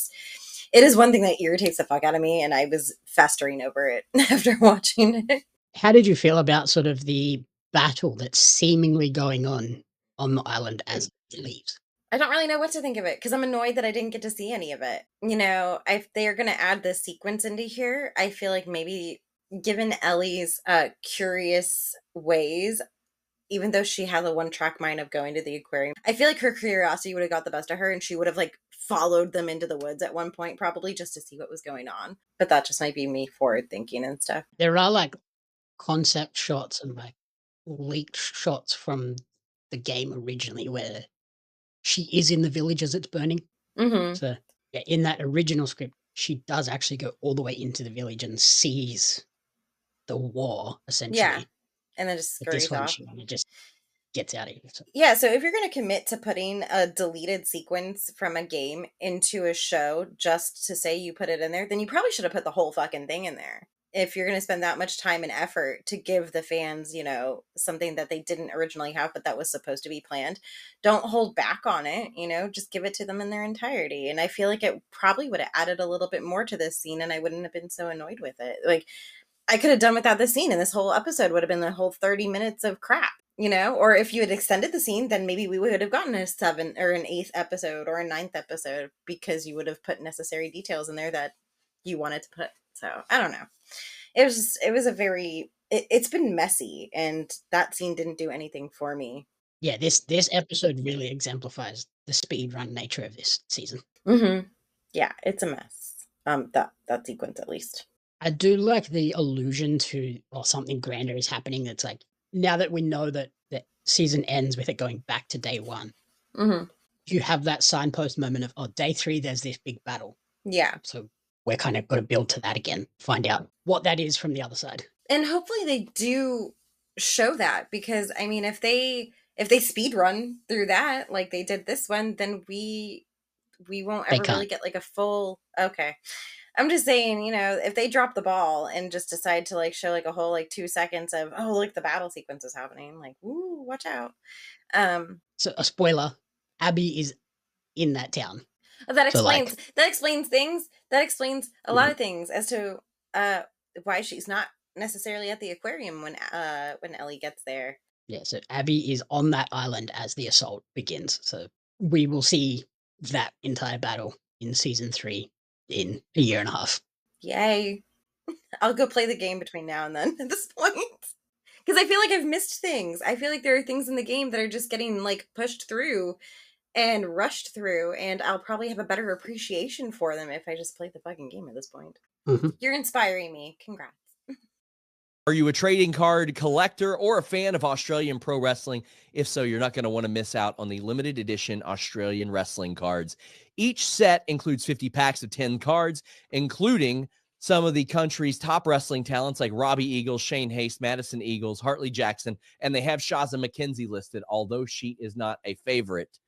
is one thing that irritates the fuck out of me. And I was festering over it after watching it. How did you feel about sort of the battle that's seemingly going on the island as it leaves? I don't really know what to think of it because I'm annoyed that I didn't get to see any of it. You know, if they are going to add this sequence into here, I feel like maybe given Ellie's curious ways, even though she has a one track mind of going to the aquarium, I feel like her curiosity would have got the best of her and she would have like followed them into the woods at one point, probably just to see what was going on. But that just might be me forward thinking and stuff. There are, like, concept shots and, like, leaked shots from the game originally where she is in the village as it's burning. Mm-hmm. So, yeah, in that original script, she does actually go all the way into the village and sees the war, Yeah. essentially. And then just But this scurries one, off. she kinda just gets out of here, so Yeah, so if you're going to commit to putting a deleted sequence from a game into a show just to say you put it in there, then you probably should have put the whole fucking thing in there. If you're going to spend that much time and effort to give the fans, something that they didn't originally have, but that was supposed to be planned, don't hold back on it, just give it to them in their entirety. And I feel like it probably would have added a little bit more to this scene and I wouldn't have been so annoyed with it. Like, I could have done without this scene and this whole episode would have been the whole 30 minutes of crap. or if you had extended the scene, then maybe we would have gotten a 7th or an 8th episode or a 9th episode, because you would have put necessary details in there that you wanted to put. So I don't know. It was a very, it's been messy, and that scene didn't do anything for me. Yeah, this episode really exemplifies the speed run nature of this season. Mm-hmm. Yeah, it's a mess. That sequence, at least. I do like the allusion to, or something grander is happening. That's like, now that we know that the season ends with it going back to day one, Mm-hmm. you have that signpost moment of, oh, day 3, there's this big battle. Yeah. So we're kind of got to build to that again, find out what that is from the other side. And hopefully they do show that, because I mean, if they speed run through that like they did this one, then we won't They ever really can't. get like a full. Okay, I'm just saying, if they drop the ball and just decide to like show like a whole like 2 seconds of, oh, look, the battle sequence is happening, like, ooh, watch out. So a spoiler, Abby is in that town. That So like, explains things. That explains a lot mhm. of things as to why she's not necessarily at the aquarium when Ellie gets there. Yeah, so Abby is on that island as the assault begins. So we will see that entire battle in season 3 in a year and a half. Yay. I'll go play the game between now and then at this point. Because I feel like I've missed things. I feel like there are things in the game that are just getting like pushed through and rushed through, and I'll probably have a better appreciation for them if I just play the fucking game at this point. Mm-hmm. You're inspiring me. Congrats. Are you a trading card collector or a fan of Australian pro wrestling? If so, you're not going to want to miss out on the limited edition Australian wrestling cards. Each set includes 50 packs of 10 cards, including some of the country's top wrestling talents like Robbie Eagles, Shane Haste, Madison Eagles, Hartley Jackson, and they have Shaza McKenzie listed, although she is not a favorite.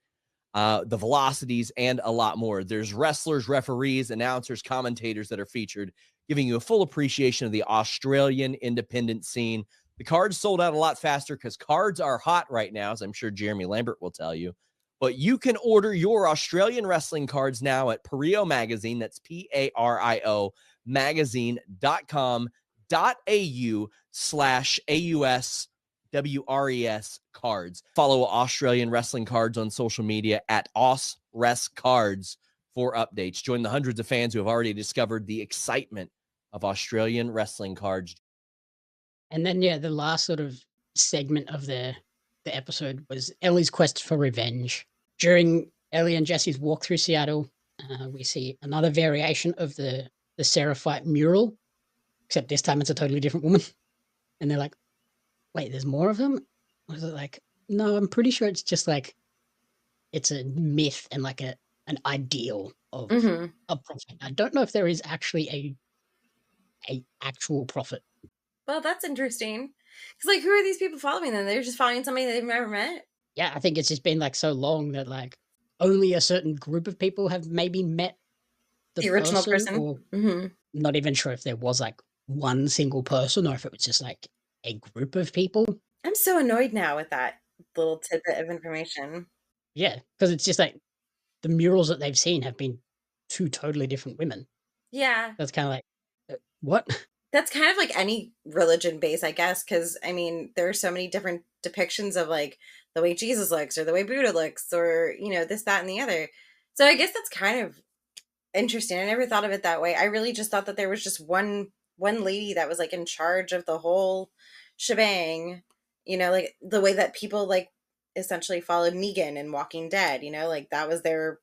The velocities, and a lot more. There's wrestlers, referees, announcers, commentators that are featured, giving you a full appreciation of the Australian independent scene. The cards sold out a lot faster because cards are hot right now, as I'm sure Jeremy Lambert will tell you. But you can order your Australian wrestling cards now at Pario Magazine. That's PARIO magazine.com.au/AUS WRES cards. Follow Australian Wrestling Cards on social media at AusResCards for updates. Join the hundreds of fans who have already discovered the excitement of Australian wrestling cards. And then, yeah, the last sort of segment of the episode was Ellie's quest for revenge. During Ellie and Jesse's walk through Seattle, we see another variation of the Seraphite mural, except this time it's a totally different woman. And they're like, wait, there's more of them? Was it like, no, I'm pretty sure it's just like, it's a myth and like an ideal of a prophet. I don't know if there is actually a actual prophet. Well, that's interesting. Because, like, who are these people following then? They're just following somebody they've never met? Yeah, I think it's just been like so long that like only a certain group of people have maybe met The original person? or not even sure if there was like one single person or if it was just like a group of people. I'm so annoyed now with that little tidbit of information. Yeah, because it's just like the murals that they've seen have been 2 totally different women. Yeah. That's kind of like, what? That's kind of like any religion base, I guess, because, I mean, there are so many different depictions of, like, the way Jesus looks or the way Buddha looks or, this, that, and the other. So I guess that's kind of interesting. I never thought of it that way. I really just thought that there was just one lady that was, like, in charge of the whole shebang, like the way that people, like, essentially followed Negan in Walking Dead, like that was their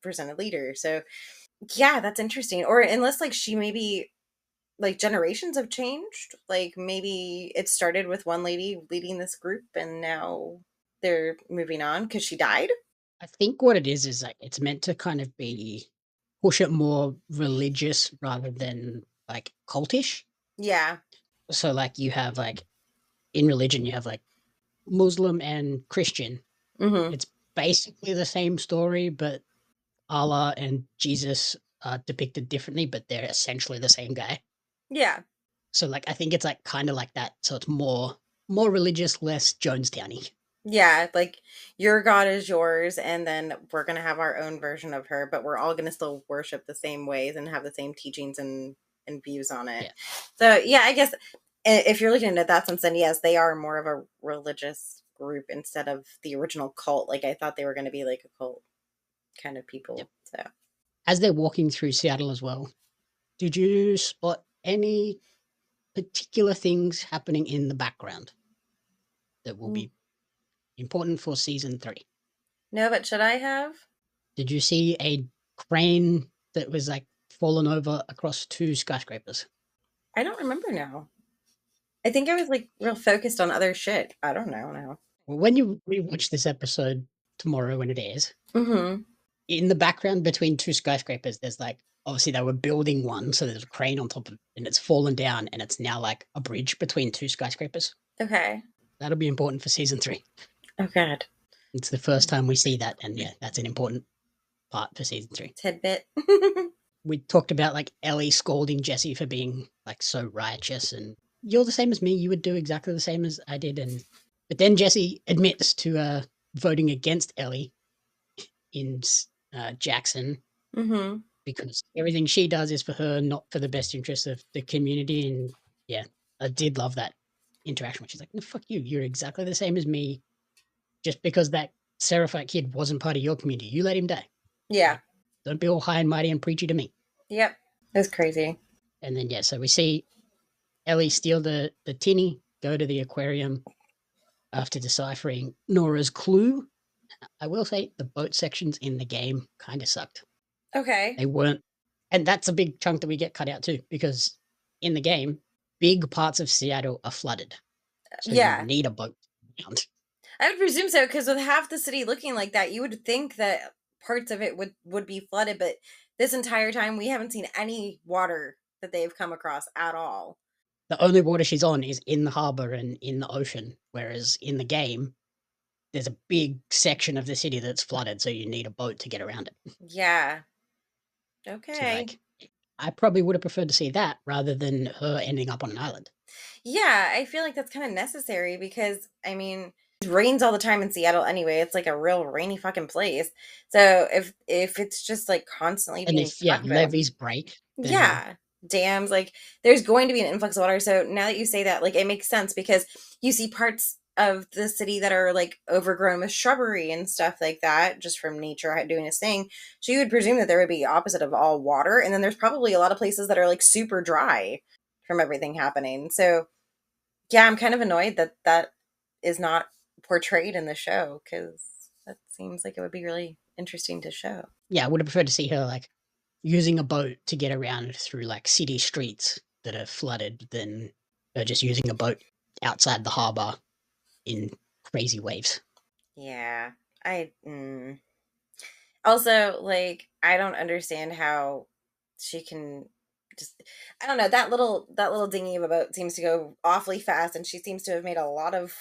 presented leader. So yeah, that's interesting. Or unless like she maybe like generations have changed, like maybe it started with one lady leading this group and now they're moving on because she died. I think what it is like it's meant to kind of be push it more religious rather than like cultish. Yeah. So like you have like in religion you have like Muslim and Christian. It's basically the same story, but Allah and Jesus are depicted differently, but they're essentially the same guy. Yeah. So like I think it's like kind of like that. So it's more religious, less Jonestowny. Yeah, like your God is yours, and then we're gonna have our own version of her, but we're all gonna still worship the same ways and have the same teachings and views on it. Yeah. So yeah, I guess if you're looking at that sense, then yes, they are more of a religious group instead of the original cult. Like, I thought they were going to be like a cult kind of people. Yep. So, As they're walking through Seattle as well, did you spot any particular things happening in the background that will be important for season 3? no, but should I have? Did you see a crane that was like fallen over across 2 skyscrapers? I don't remember now. I think I was like real focused on other shit. I don't know now. Well, when you rewatch this episode tomorrow when it airs, Mm-hmm. in the background between 2 skyscrapers, there's like, obviously they were building one, so there's a crane on top of it, and it's fallen down, and it's now like a bridge between 2 skyscrapers. Okay. That'll be important for season 3. Oh, God. It's the first time we see that, and yeah, that's an important part for season 3. Tidbit. We talked about like Ellie scolding Jesse for being like so righteous, and you're the same as me. You would do exactly the same as I did, but then Jesse admits to voting against Ellie in Jackson Mm-hmm. because everything she does is for her, not for the best interest of the community. And yeah, I did love that interaction where she's like, "No, fuck you. You're exactly the same as me. Just because that Seraphite kid wasn't part of your community, you let him die. Yeah. Don't be all high and mighty and preachy to me." Yep. It was crazy. And then, yeah, so we see Ellie steal the tinny, go to the aquarium after deciphering Nora's clue. I will say the boat sections in the game kind of sucked. Okay. They weren't, and that's a big chunk that we get cut out too, because in the game, big parts of Seattle are flooded. So Yeah. you need a boat around. I would presume so, because with half the city looking like that, you would think that parts of it would be flooded, but this entire time we haven't seen any water that they've come across at all. The only water she's on is in the harbor and in the ocean, whereas in the game, there's a big section of the city that's flooded, so you need a boat to get around it. Yeah. So, Okay. like, I probably would have preferred to see that rather than her ending up on an island. Yeah, I feel like that's kind of necessary because, I mean, it rains all the time in Seattle anyway. It's like a real rainy fucking place. So if it's just like constantly And being if, yeah, fucked with, levees break, then yeah, dams, like there's going to be an influx of water. So now that you say that, like it makes sense because you see parts of the city that are like overgrown with shrubbery and stuff like that, just from nature doing its thing. So you would presume that there would be opposite of all water, and then there's probably a lot of places that are like super dry from everything happening. So yeah, I'm kind of annoyed that that is not portrayed in the show because that seems like it would be really interesting to show. yeah, I would have preferred to see her like using a boat to get around through like city streets that are flooded than her just using a boat outside the harbor in crazy waves. Yeah, also, like, I don't understand how she can just, I don't know, that little dinghy of a boat seems to go awfully fast, and she seems to have made a lot of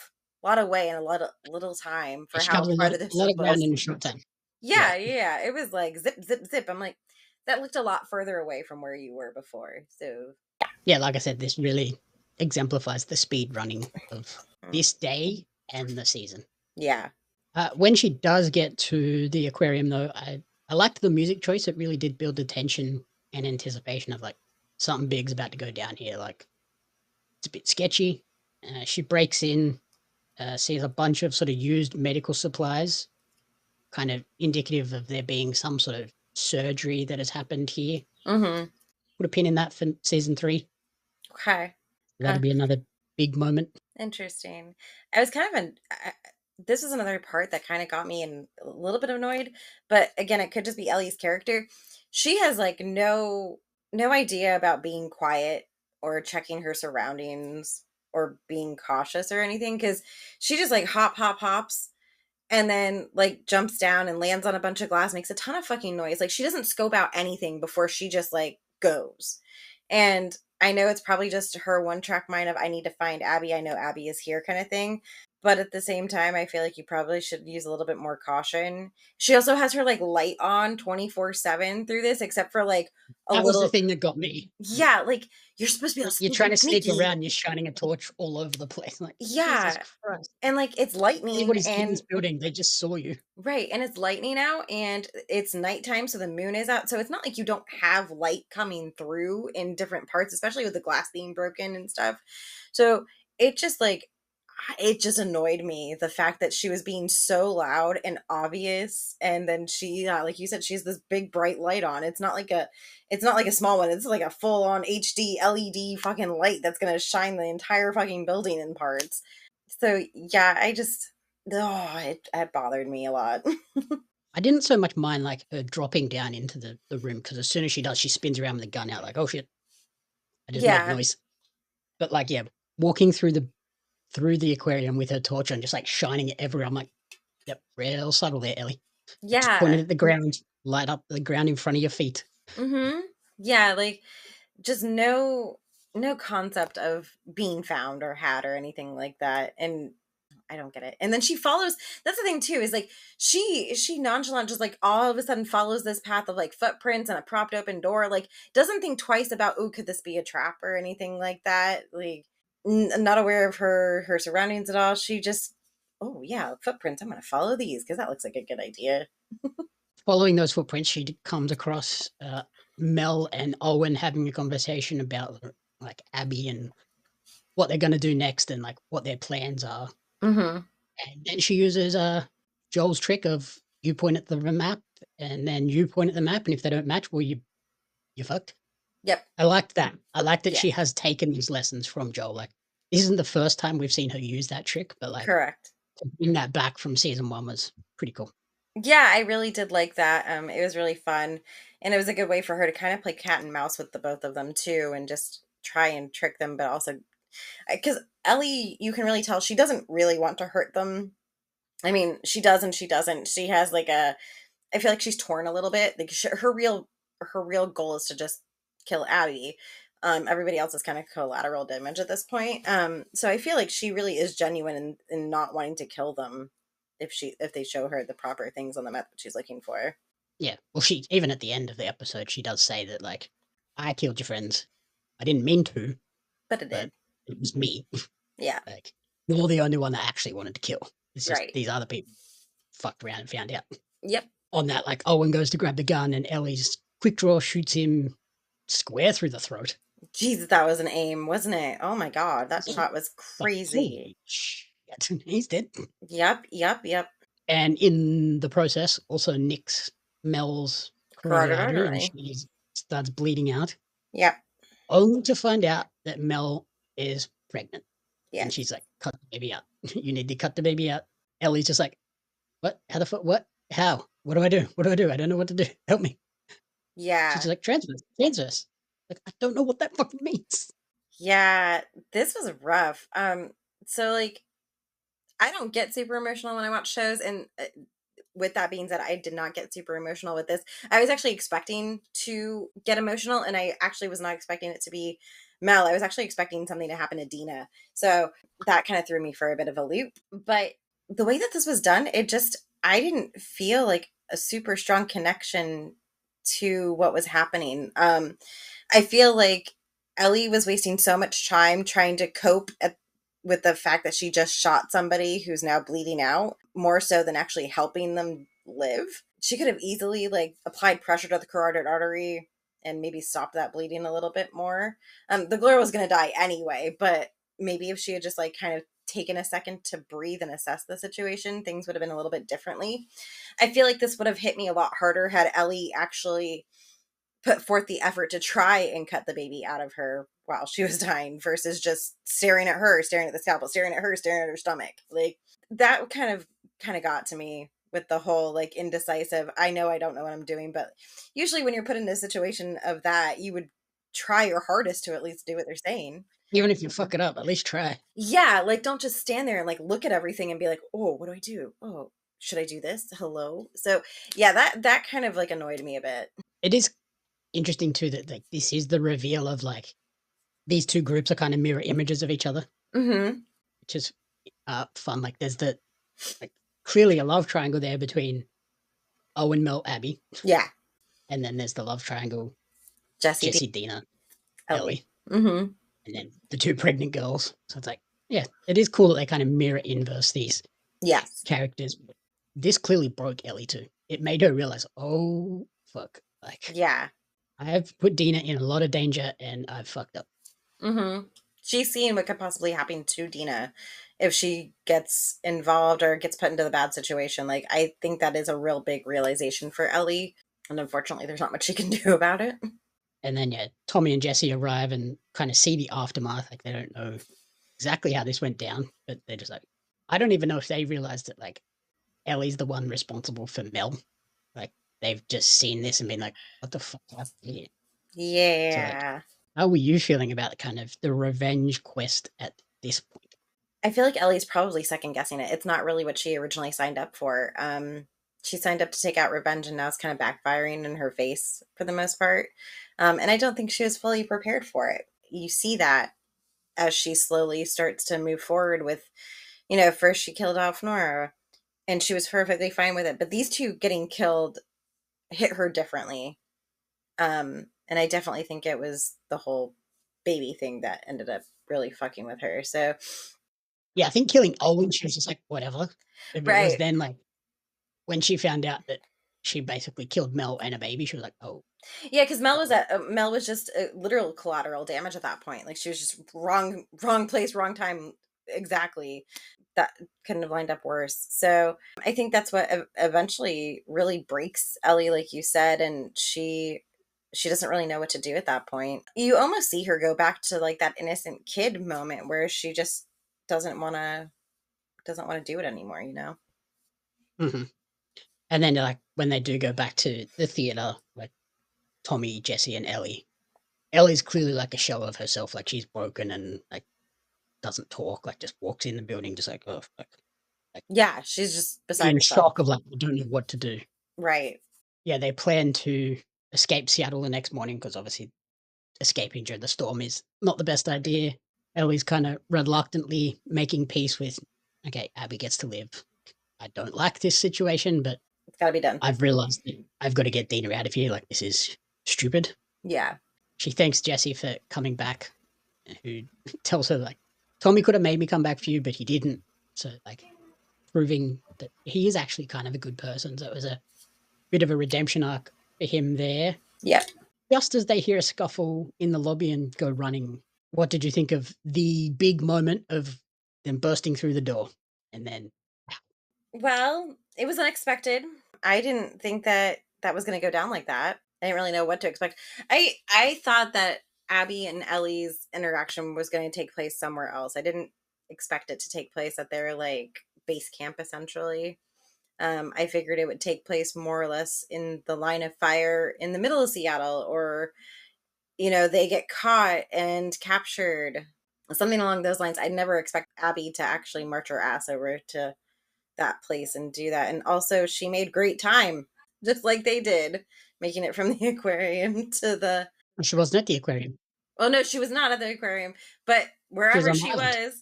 way in a lot of little time for She how covers a far lot, the a lot distance of ground was. in a short time. Yeah, yeah, it was like zip, zip, zip. I'm like, that looked a lot further away from where you were before. So Yeah, like I said, this really exemplifies the speed running of this day and the season. yeah. When she does get to the aquarium, though, I liked the music choice. It really did build the tension and anticipation of like something big's about to go down here. Like it's a bit sketchy. She breaks in, sees a bunch of sort of used medical supplies, kind of indicative of there being some sort of surgery that has happened here. Mm-hmm. Put a pin in that for season 3. Okay. That'll be another big moment. Interesting. I was kind of this is another part that kind of got me in a little bit annoyed, but again, it could just be Ellie's character. She has like no idea about being quiet or checking her surroundings or being cautious or anything because she just like hops and then like jumps down and lands on a bunch of glass, makes a ton of fucking noise. Like she doesn't scope out anything before she just like goes. And I know it's probably just her one track mind of I need to find Abby. I know Abby is here kind of thing. But at the same time, I feel like you probably should use a little bit more caution. She also has her like light on 24/7 through this, except for like a That was the little. thing that got me. Yeah, like you're supposed to be able to You're trying to sneak sneaky. around, you're shining a torch all over the place. Like, Yeah. Jesus Christ. And like it's lightning Anybody's in and this building, they just saw you. right, and it's lightning out and it's nighttime, so the moon is out. So it's not like you don't have light coming through in different parts, especially with the glass being broken and stuff. So it just like it just annoyed me, the fact that she was being so loud and obvious, and then she, like you said, she has this big bright light on. It's not like a small one. It's like a full on HD LED fucking light that's gonna shine the entire fucking building in parts. So yeah, it bothered me a lot. I didn't so much mind like her dropping down into the room, because as soon as she does, she spins around with the gun out like, oh shit, I just made Yeah, noise. But like, yeah, walking through the aquarium with her torch and just like shining it everywhere. I'm like, yep, real subtle there, Ellie. Just point it yeah. at the ground, light up the ground in front of your feet. Mm-hmm. Yeah, like just no concept of being found or had or anything like that. And I don't get it. And then she follows, that's the thing too, is like she nonchalant just like all of a sudden follows this path of like footprints and a propped open door, like doesn't think twice about, oh, could this be a trap or anything like that, like not aware of her surroundings at all. She just, oh yeah, footprints, I'm gonna follow these because that looks like a good idea. Following those footprints, she comes across Mel and Owen having a conversation about like Abby and what they're going to do next and like what their plans are. Mm-hmm. And then she uses Joel's trick of you point at the map and then you point at the map, and if they don't match, well, you fucked. Yep. I liked that. I like that Yeah. she has taken these lessons from Joel. Like, this isn't the first time we've seen her use that trick, but like Correct. to bring that back from season 1 was pretty cool. Yeah, I really did like that. It was really fun, and it was a good way for her to kind of play cat and mouse with the both of them too, and just try and trick them, but also because Ellie, you can really tell she doesn't really want to hurt them. I mean, she does and she doesn't. She has like I feel like she's torn a little bit. Like her real goal is to just kill Abby. Everybody else is kind of collateral damage at this point. So I feel like she really is genuine in not wanting to kill them if they show her the proper things on the map that she's looking for. Yeah. Well, she, even at the end of the episode, she does say that, like, I killed your friends. I didn't mean to, But it but did. it was me. Yeah. Like, you're the only one that actually wanted to kill. It's just Right. these other people fucked around and found out. Yep. On that, like, Owen goes to grab the gun and Ellie's quick draw shoots him square through the throat. Jesus, that was an aim, wasn't it? Oh my God, that shot was crazy. Holy shit. He's dead. Yep. And in the process, also nicks Mel's carotid artery and she starts bleeding out. Yep. Only to find out that Mel is pregnant. Yeah. And she's like, cut the baby out. You need to cut the baby out. Ellie's just like, what? How the fuck? What? How? What do I do? What do I do? I don't know what to do. Help me. Yeah. She's like, transverse. Like, I don't know what that fucking means. Yeah, this was rough. So like, I don't get super emotional when I watch shows, and with that being said, I did not get super emotional with this. I was actually expecting to get emotional, and I actually was not expecting it to be Mel. I was actually expecting something to happen to Dina, so that kind of threw me for a bit of a loop. But the way that this was done, I didn't feel like a super strong connection to what was happening. I feel like Ellie was wasting so much time trying to cope with the fact that she just shot somebody who's now bleeding out, more so than actually helping them live. She could have easily like applied pressure to the carotid artery and maybe stopped that bleeding a little bit more. The girl was going to die anyway, but maybe if she had just like kind of taken a second to breathe and assess the situation, things would have been a little bit differently. I feel like this would have hit me a lot harder had Ellie actually put forth the effort to try and cut the baby out of her while she was dying versus just staring at her, staring at the scalpel, staring at her, staring at her stomach. Like that kind of got to me with the whole like indecisive, I know I don't know what I'm doing, but usually when you're put in a situation of that, you would try your hardest to at least do what they're saying. Even if you fuck it up, at least try. Yeah, like don't just stand there and like look at everything and be like, oh, what do I do? Oh, should I do this? Hello? So yeah, that kind of like annoyed me a bit. It is interesting too that like this is the reveal of like these two groups are kind of mirror images of each other, which is fun. Like there's the like clearly a love triangle there between Owen, Mel, Abby. Yeah. And then there's the love triangle Jesse Dina, Ellie. And then the two pregnant girls. So it's like, yeah, it is cool that they kind of mirror inverse these characters. This clearly broke Ellie too. It made her realize, oh fuck, like yeah, I have put Dina in a lot of danger and I've fucked up. She's seen what could possibly happen to Dina if she gets involved or gets put into the bad situation. Like, I think that is a real big realization for Ellie. And unfortunately, there's not much she can do about it. And then, yeah, Tommy and Jesse arrive and kind of see the aftermath. Like, they don't know exactly how this went down, but they're just like, I don't even know if they realized that, like, Ellie's the one responsible for Mel. Like, they've just seen this and been like, what the fuck happened here? So, like, Yeah. how were you feeling about kind of the revenge quest at this point? I feel like Ellie's probably second guessing it. It's not really what she originally signed up for. She signed up to take out revenge, and now it's kind of backfiring in her face for the most part. And I don't think she was fully prepared for it. You see that as she slowly starts to move forward with, first she killed off Nora, and she was perfectly fine with it. But these two getting killed hit her differently. And I definitely think it was the whole baby thing that ended up really fucking with her. So, Yeah, I think killing Owen, she was just like, whatever. But it was right. then, like, when she found out that she basically killed Mel and a baby, she was like, oh. Yeah, because Mel was just a literal collateral damage at that point. Like, she was just wrong place, wrong time. Exactly. That couldn't have lined up worse. So I think that's what eventually really breaks Ellie, like you said, and she doesn't really know what to do at that point. You almost see her go back to like that innocent kid moment where she just doesn't want to do it anymore, Mm-hmm. And then, like, when they do go back to the theater, like, Tommy, Jesse, and Ellie's clearly like a shell of herself. Like, she's broken and, like, doesn't talk, like, just walks in the building just like, oh, like Yeah, she's just beside in herself. shock of, like, I don't know what to do. Right. Yeah, they plan to escape Seattle the next morning because obviously escaping during the storm is not the best idea. Ellie's kind of reluctantly making peace with, okay, Abby gets to live. I don't like this situation, but It's got to be done. I've realized that I've got to get Dina out of here. Like, this is stupid. Yeah. She thanks Jesse for coming back, who tells her, like, Tommy could have made me come back for you, but he didn't. So, like, proving that he is actually kind of a good person. So it was a bit of a redemption arc for him there. Yeah. Just as they hear a scuffle in the lobby and go running, what did you think of the big moment of them bursting through the door? And then, Well, it was unexpected. I didn't think that was going to go down like that. I didn't really know what to expect. I thought that Abby and Ellie's interaction was going to take place somewhere else. I didn't expect it to take place at their like base camp essentially. I figured it would take place more or less in the line of fire in the middle of Seattle, or they get caught and captured, something along those lines. I never expect Abby to actually march her ass over to that place and do that. And also, she made great time, just like they did, making it from the aquarium to the. she wasn't at the aquarium. Well, no, she was not at the aquarium, but wherever on she the island.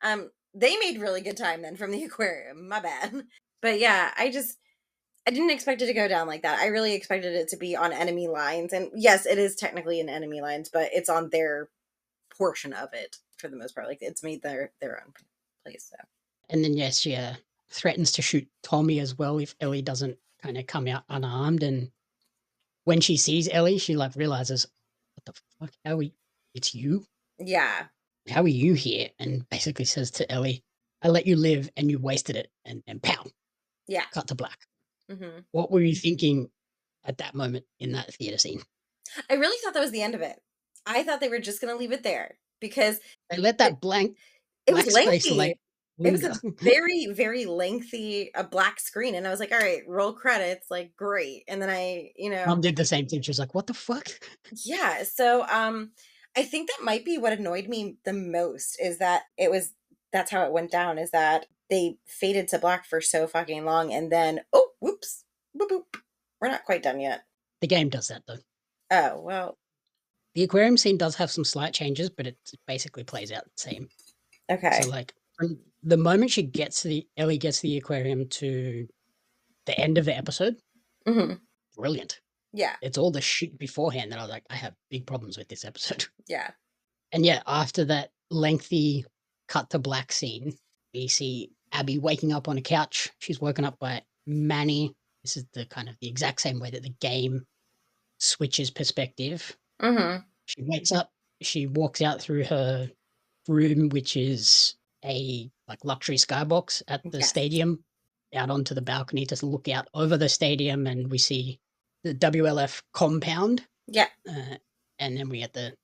was, they made really good time then from the aquarium. My bad. But yeah, I didn't expect it to go down like that. I really expected it to be on enemy lines. And yes, it is technically in enemy lines, but it's on their portion of it for the most part. Like, it's made their own place. So. And then, yes, she threatens to shoot Tommy as well if Ellie doesn't kind of come out unarmed. And when she sees Ellie, she like realizes, what the fuck? It's you? Yeah. How are you here? And basically says to Ellie, I let you live and you wasted it. And pow. Yeah. Cut to black. Mm-hmm. What were you thinking at that moment in that theater scene? I really thought that was the end of it. I thought they were just going to leave it there because they let that black was space lengthy. like it was a very, very lengthy black screen. And I was like, all right, roll credits. Like, great. And then Mom did the same thing. She was like, what the fuck? Yeah. So I think that might be what annoyed me the most, is that that's how it went down, is that they faded to black for so fucking long, and then, oh, whoops, boop, boop. We're not quite done yet. The game does that, though. Oh, well. The aquarium scene does have some slight changes, but it basically plays out the same. Okay. So, like, from the moment Ellie gets the aquarium to the end of the episode, brilliant. Yeah. It's all the shit beforehand that I was like, I have big problems with this episode. Yeah. And yeah, after that lengthy cut to black scene, we see Abby waking up on a couch. She's woken up by Manny. This is the exact same way that the game switches perspective. Mm-hmm. She wakes up she walks out through her room, which is a like luxury skybox at the Yes. stadium, out onto the balcony to look out over the stadium, and we see the WLF compound. Yeah. And then we get the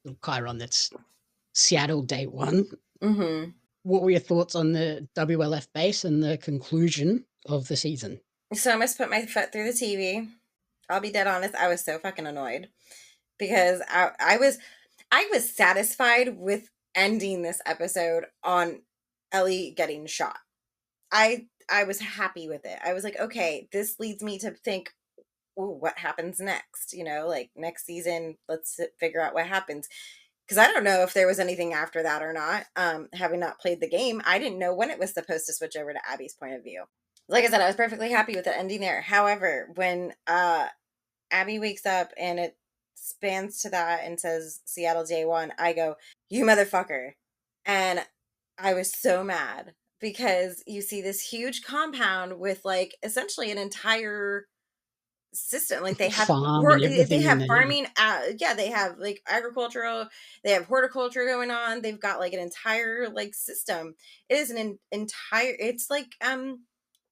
little chyron that's Seattle Day One. Mm-hmm. What were your thoughts on the WLF base and the conclusion of the season? So I must put my foot through the TV. I'll be dead honest. I was so fucking annoyed because I was satisfied with ending this episode on Ellie getting shot. I was happy with it. I was like, okay, this leads me to think, ooh, what happens next? You know, like next season, let's figure out what happens. Because I don't know if there was anything after that or not. Having not played the game, I didn't know when it was supposed to switch over to Abby's point of view. Like I said, I was perfectly happy with the ending there. However, when Abby wakes up and it spans to that and says Seattle Day One, I go, you motherfucker. And I was so mad because you see this huge compound with like essentially an entire system. Like they have Farm and they everything in have there. farming, yeah, they have like agricultural, they have horticulture going on, they've got like an entire like system. It is an entire, it's like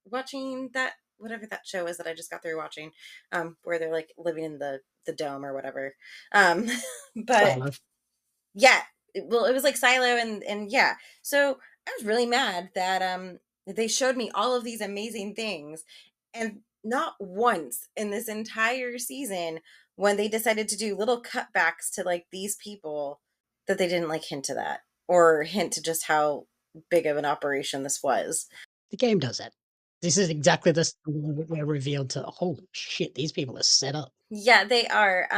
watching that, whatever that show is that I just got through watching, where they're like living in the dome or whatever. But Silo. yeah, well, it was like Silo, and yeah. So I was really mad that they showed me all of these amazing things, and not once in this entire season when they decided to do little cutbacks to like these people that they didn't like hint to that or hint to just how big of an operation this was. The game does that. This is exactly the story that we're revealed to. Holy shit, these people are set up. Yeah, they are.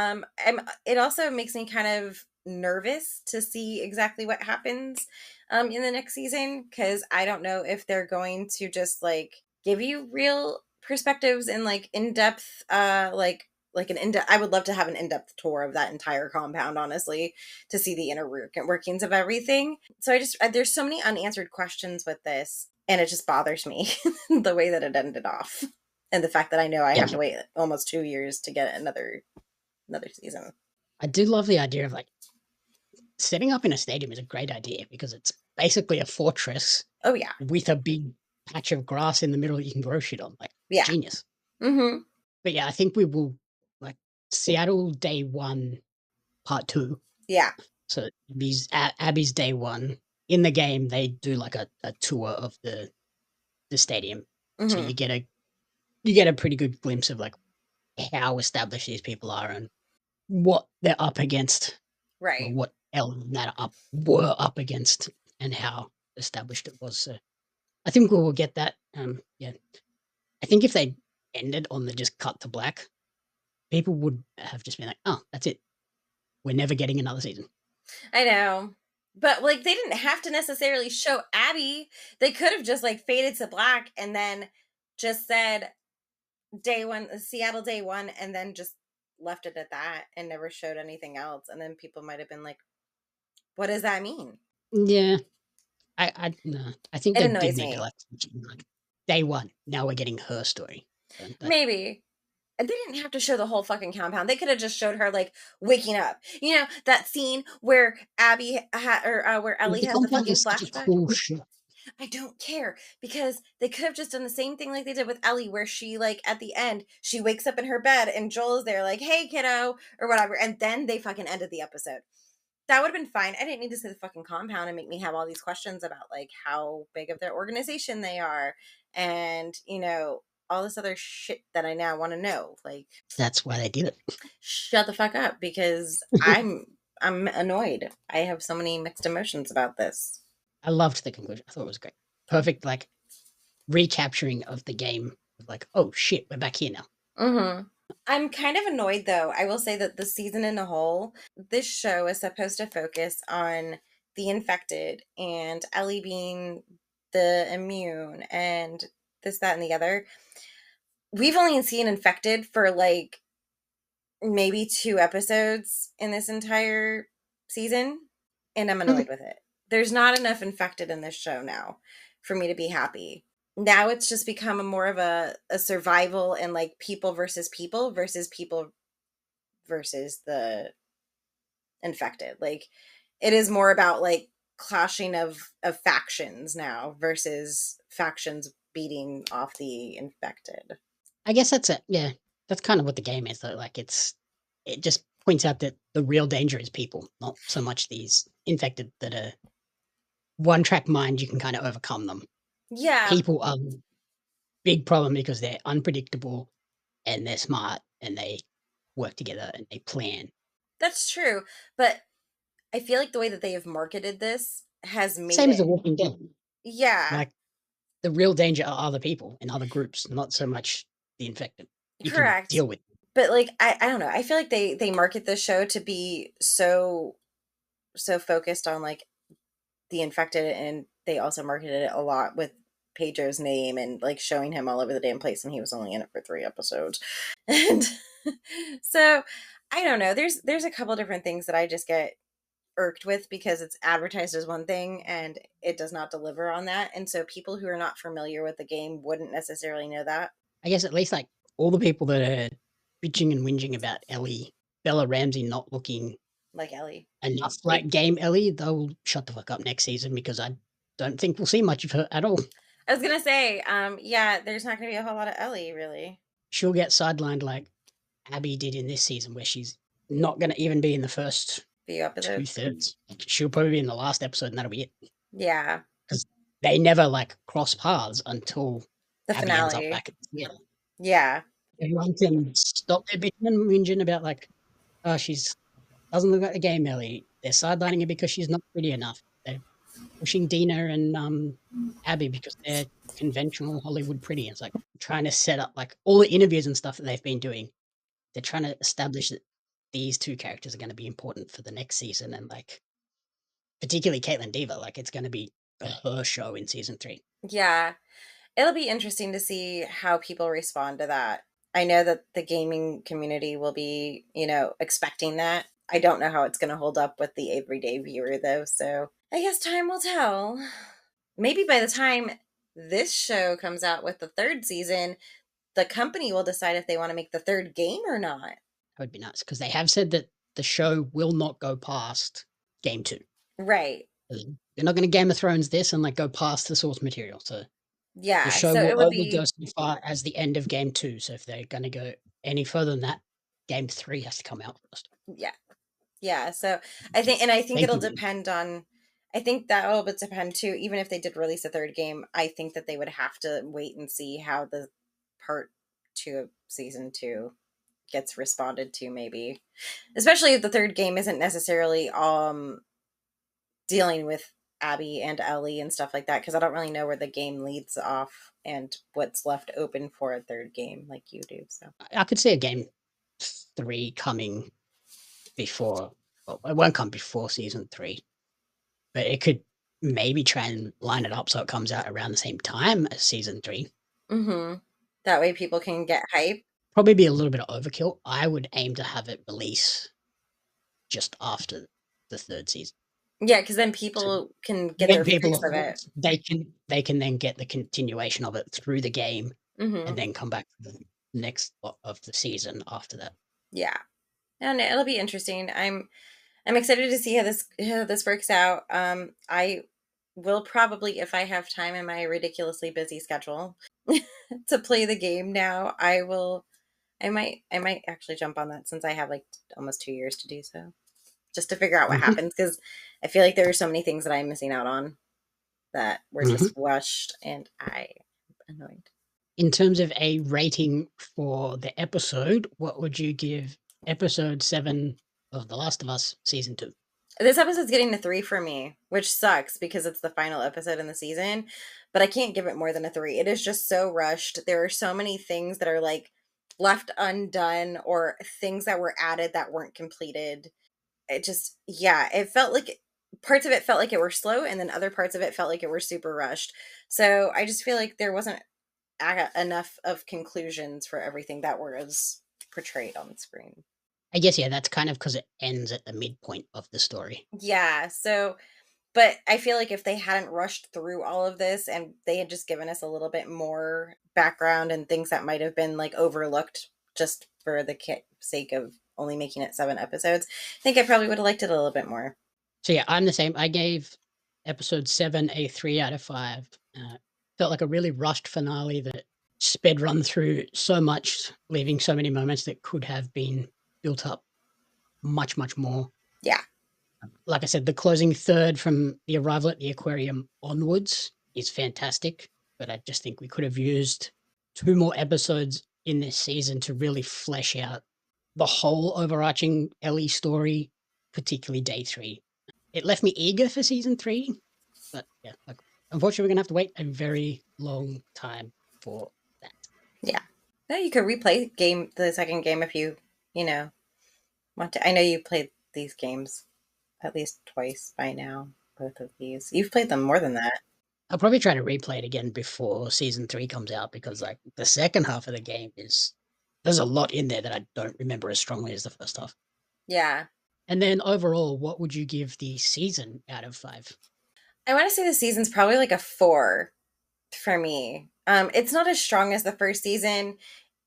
It also makes me kind of nervous to see exactly what happens in the next season, because I don't know if they're going to just like give you real perspectives and like in-depth like an in-depth, I would love to have an in-depth tour of that entire compound, honestly, to see the inner workings of everything. So there's so many unanswered questions with this, and it just bothers me the way that it ended off. And the fact that I know I have to wait almost 2 years to get another season. I do love the idea of like setting up in a stadium is a great idea because it's basically a fortress. Oh yeah, with a big patch of grass in the middle that you can grow shit on. Like, yeah, genius. Mm-hmm. But yeah, I think we will like Seattle Day One, Part 2. Yeah. So these Abby's Day One in the game, they do like a tour of the stadium. Mm-hmm. So you get a pretty good glimpse of like how established these people are and what they're up against, right? Or what were up against, and how established it was. So I think we will get that. Yeah, I think if they ended on the just cut to black, people would have just been like, "Oh, that's it. We're never getting another season." I know. But like they didn't have to necessarily show Abby. They could have just like faded to black and then just said Day One, Seattle Day One, and then just left it at that and never showed anything else. And then people might have been like, what does that mean? Yeah. I no. I think It they annoys did need me. to like Day One. Now we're getting her story. Maybe. And they didn't have to show the whole fucking compound. They could have just showed her like waking up. You know, that scene where Abby where Ellie has the fucking flashback. Cool shit. I don't care, because they could have just done the same thing like they did with Ellie, where she like at the end she wakes up in her bed and Joel is there like, "Hey kiddo," or whatever, and then they fucking ended the episode. That would have been fine. I didn't need to see the fucking compound and make me have all these questions about like how big of their organization they are, and you know, all this other shit that I now want to know. Like, that's why they did it. Shut the fuck up, because I'm annoyed. I have so many mixed emotions about this. I loved the conclusion. I thought it was great. Perfect, like recapturing of the game. Like, oh shit, we're back here now. Mm-hmm. I'm kind of annoyed though. I will say that the season in a whole, this show is supposed to focus on the infected and Ellie being the immune and this, that, and the other. We've only seen infected for like maybe 2 episodes in this entire season, and I'm annoyed with it. There's not enough infected in this show now for me to be happy. Now it's just become more of a survival and like people versus people versus the infected. Like, it is more about like clashing of factions now versus factions beating off the infected. I guess that's it. Yeah, that's kind of what the game is, though. Like, it just points out that the real danger is people, not so much these infected that are one track mind. You can kind of overcome them. Yeah, People are a big problem because they're unpredictable and they're smart and they work together and they plan. that's true. But I feel like the way that they have marketed this has made Same as it. The Walking Dead. Yeah, Like, the real danger are other people in other groups, not so much the infected. You can correct. deal with. But like I don't know. I feel like they market this show to be so focused on like the infected, and they also marketed it a lot with Pedro's name and like showing him all over the damn place, and he was only in it for 3 episodes. And so I don't know. There's a couple different things that I just get irked with because it's advertised as one thing and it does not deliver on that. And so people who are not familiar with the game wouldn't necessarily know that. I guess at least like all the people that are bitching and whinging about Ellie, Bella Ramsey not looking Like Ellie. enough like game Ellie, they'll shut the fuck up next season because I don't think we'll see much of her at all. I was gonna say, yeah, there's not gonna be a whole lot of Ellie, really. She'll get sidelined like Abby did in this season, where she's not going to even be in the first Few episodes. 2/3. She'll probably be in the last episode, and that'll be it. Yeah. Because they never like cross paths until The Abby ends up finale. back. Yeah, Yeah. everyone can stop their bitching and whinging about like, oh, she's doesn't look like a game Ellie. They're sidelining her because she's not pretty enough. They're pushing Dina and Abby because they're conventional Hollywood pretty. It's like trying to set up like all the interviews and stuff that they've been doing. They're trying to establish that these two characters are going to be important for the next season, and like particularly Caitlin Dever, like it's going to be her show in season 3. Yeah. It'll be interesting to see how people respond to that. I know that the gaming community will be, expecting that. I don't know how it's going to hold up with the everyday viewer, though. So I guess time will tell. Maybe by the time this show comes out with the 3rd season, the company will decide if they want to make the 3rd game or not. That would be nice because they have said that the show will not go past game 2. Right. They're not going to Game of Thrones this and like go past the source material. So the Yeah. show So it will would only go be. so far as the end of game 2. So if they're going to go any further than that, game 3 has to come out first. Yeah. Yeah. So I think it'll you. depend on. I think that will depend too. Even if they did release a 3rd game, I think that they would have to wait and see how the part 2 of season 2 gets responded to, maybe, especially if the 3rd game isn't necessarily dealing with Abby and Ellie and stuff like that, because I don't really know where the game leads off and what's left open for a 3rd game like you do. So I could see a game 3 coming before. Well, it won't come before season 3, but it could maybe try and line it up so it comes out around the same time as season 3. That way people can get hype. Probably be a little bit of overkill. I would aim to have it release just after the 3rd season. Yeah, because then people can get their fix of it. They can then get the continuation of it through the game Mm-hmm. and then come back to the next lot of the season after that. Yeah, and it'll be interesting. I'm excited to see how this works out. I will probably, if I have time in my ridiculously busy schedule, to play the game now. I might actually jump on that since I have like almost 2 years to do so, just to figure out what happens, because I feel like there are so many things that I'm missing out on that were just rushed, and I am annoyed. In terms of a rating for the episode, what would you give episode 7 of The Last of Us season 2? This episode's getting a 3 for me, which sucks because it's the final episode in the season, but I can't give it more than a 3. It is just so rushed. There are so many things that are like left undone, or things that were added that weren't completed. It just, yeah, it felt like parts of it felt like it were slow, and then other parts of it felt like it were super rushed. So I just feel like there wasn't enough of conclusions for everything that was portrayed on screen. I guess, yeah, that's kind of because it ends at the midpoint of the story. Yeah, so, but I feel like if they hadn't rushed through all of this and they had just given us a little bit more background and things that might have been like overlooked just for the sake of only making it 7 episodes. I think I probably would have liked it a little bit more. So yeah, I'm the same. I gave episode 7 a 3 out of 5. Felt like a really rushed finale that sped run through so much, leaving so many moments that could have been built up much, much more. Yeah. Like I said, the closing third from the arrival at the aquarium onwards is fantastic, but I just think we could have used 2 more episodes in this season to really flesh out the whole overarching Ellie story, particularly day 3. It left me eager for season 3, but yeah, like, unfortunately, we're gonna have to wait a very long time for that. Yeah. No, you could replay the second game if you want to. I know you played these games at least twice by now, both of these. You've played them more than that. I'll probably try to replay it again before season 3 comes out because, like, the second half of the game there's a lot in there that I don't remember as strongly as the first half. Yeah. And then overall, what would you give the season out of 5? I want to say the season's probably like a 4 for me. It's not as strong as the first season,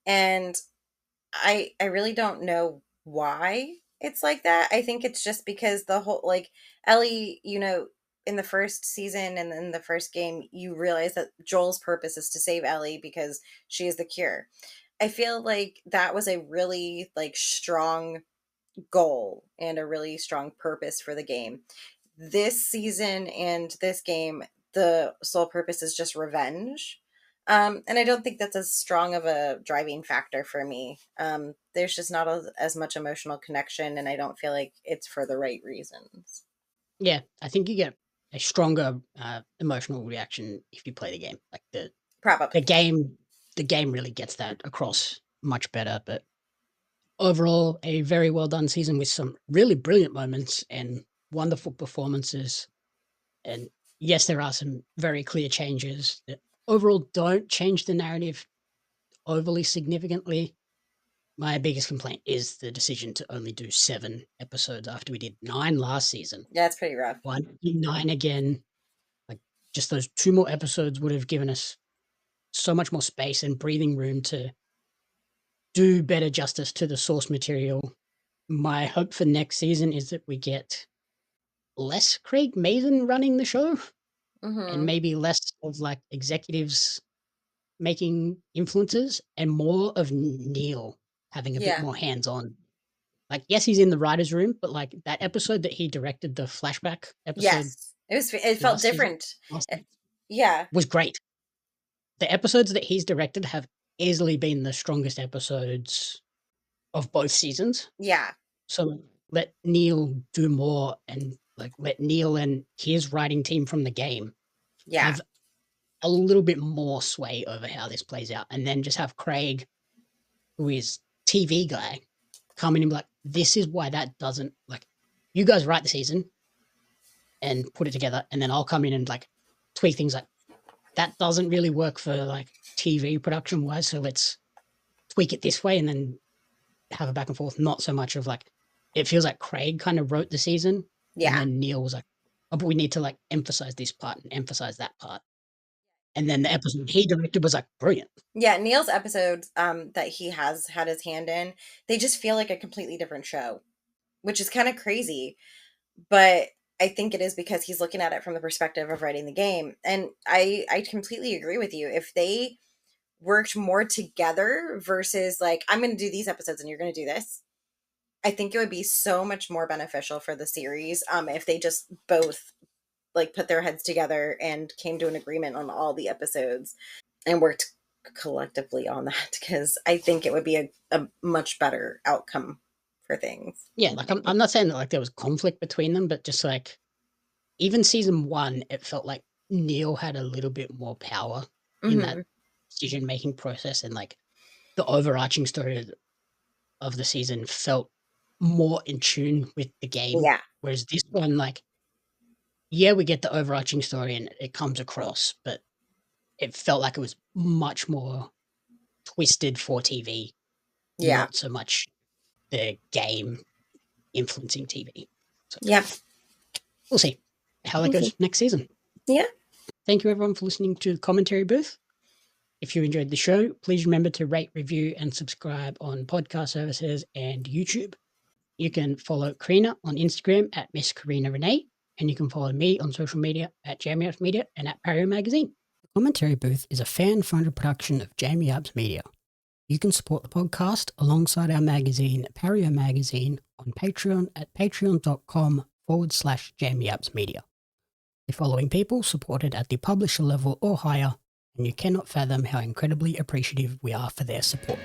and I really don't know why it's like that. I think it's just because the whole, like, Ellie, in the first season and in the first game, you realize that Joel's purpose is to save Ellie because she is the cure. I feel like that was a really, like, strong goal and a really strong purpose for the game. This season and this game, the sole purpose is just revenge. And I don't think that's as strong of a driving factor for me. There's just not as much emotional connection, and I don't feel like it's for the right reasons. Yeah, I think you get a stronger emotional reaction if you play the game. Like the Probably. game really gets that across much better. But overall, a very well done season with some really brilliant moments and wonderful performances. And yes, there are some very clear changes that overall don't change the narrative overly significantly. My biggest complaint is the decision to only do 7 episodes after we did 9 last season. Yeah, it's pretty rough. Why not do 9 again? Like, just those 2 more episodes would have given us so much more space and breathing room to do better justice to the source material. My hope for next season is that we get less Craig Mazin running the show and Mm-hmm. maybe less of, like, executives making influences and more of Neil having a bit Yeah. more hands-on. Like, yes, he's in the writer's room, but, like, that episode that he directed, the flashback episode Yes. It felt different. last season Yeah. was great. The episodes that he's directed have easily been the strongest episodes of both seasons. Yeah. So let Neil do more and, like, let Neil and his writing team from the game Yeah. have a little bit more sway over how this plays out. And then just have Craig, who is TV guy, come in and be like, this is why that doesn't, like, you guys write the season and put it together, and then I'll come in and, like, tweak things like, that doesn't really work for, like, TV production wise, so let's tweak it this way and then have a back and forth. Not so much of, like, it feels like Craig kind of wrote the season, and Yeah. then Neil was like, oh, but we need to, like, emphasize this part and emphasize that part. And then the episode he directed was, like, brilliant. Yeah, Neil's episodes that he has had his hand in, they just feel like a completely different show, which is kind of crazy. But I think it is because he's looking at it from the perspective of writing the game. And I completely agree with you. If they worked more together versus, like, I'm going to do these episodes and you're going to do this, I think it would be so much more beneficial for the series if they just both, like, put their heads together and came to an agreement on all the episodes and worked collectively on that, because I think it would be a much better outcome for things. Yeah, like, I'm not saying that, like, there was conflict between them, but just, like, even season 1, it felt like Neil had a little bit more power in that decision-making process, and, like, the overarching story of the season felt more in tune with the game. Yeah. Whereas this one, like, yeah, we get the overarching story and it comes across, but it felt like it was much more twisted for TV, Yeah. not so much the game influencing TV. So Yep. we'll see how that goes next season. Yeah. Thank you, everyone, for listening to the commentary booth. If you enjoyed the show, please remember to rate, review, and subscribe on podcast services and YouTube. You can follow Corrina on Instagram at Miss Corrina Renee, and you can follow me on social media at Jamie Apps Media and at Pario Magazine. The Commentary Booth is a fan-funded production of Jamie Apps Media. You can support the podcast alongside our magazine, Pario Magazine, on Patreon at patreon.com/Jamie Apps Media. The following people supported at the publisher level or higher, and you cannot fathom how incredibly appreciative we are for their support.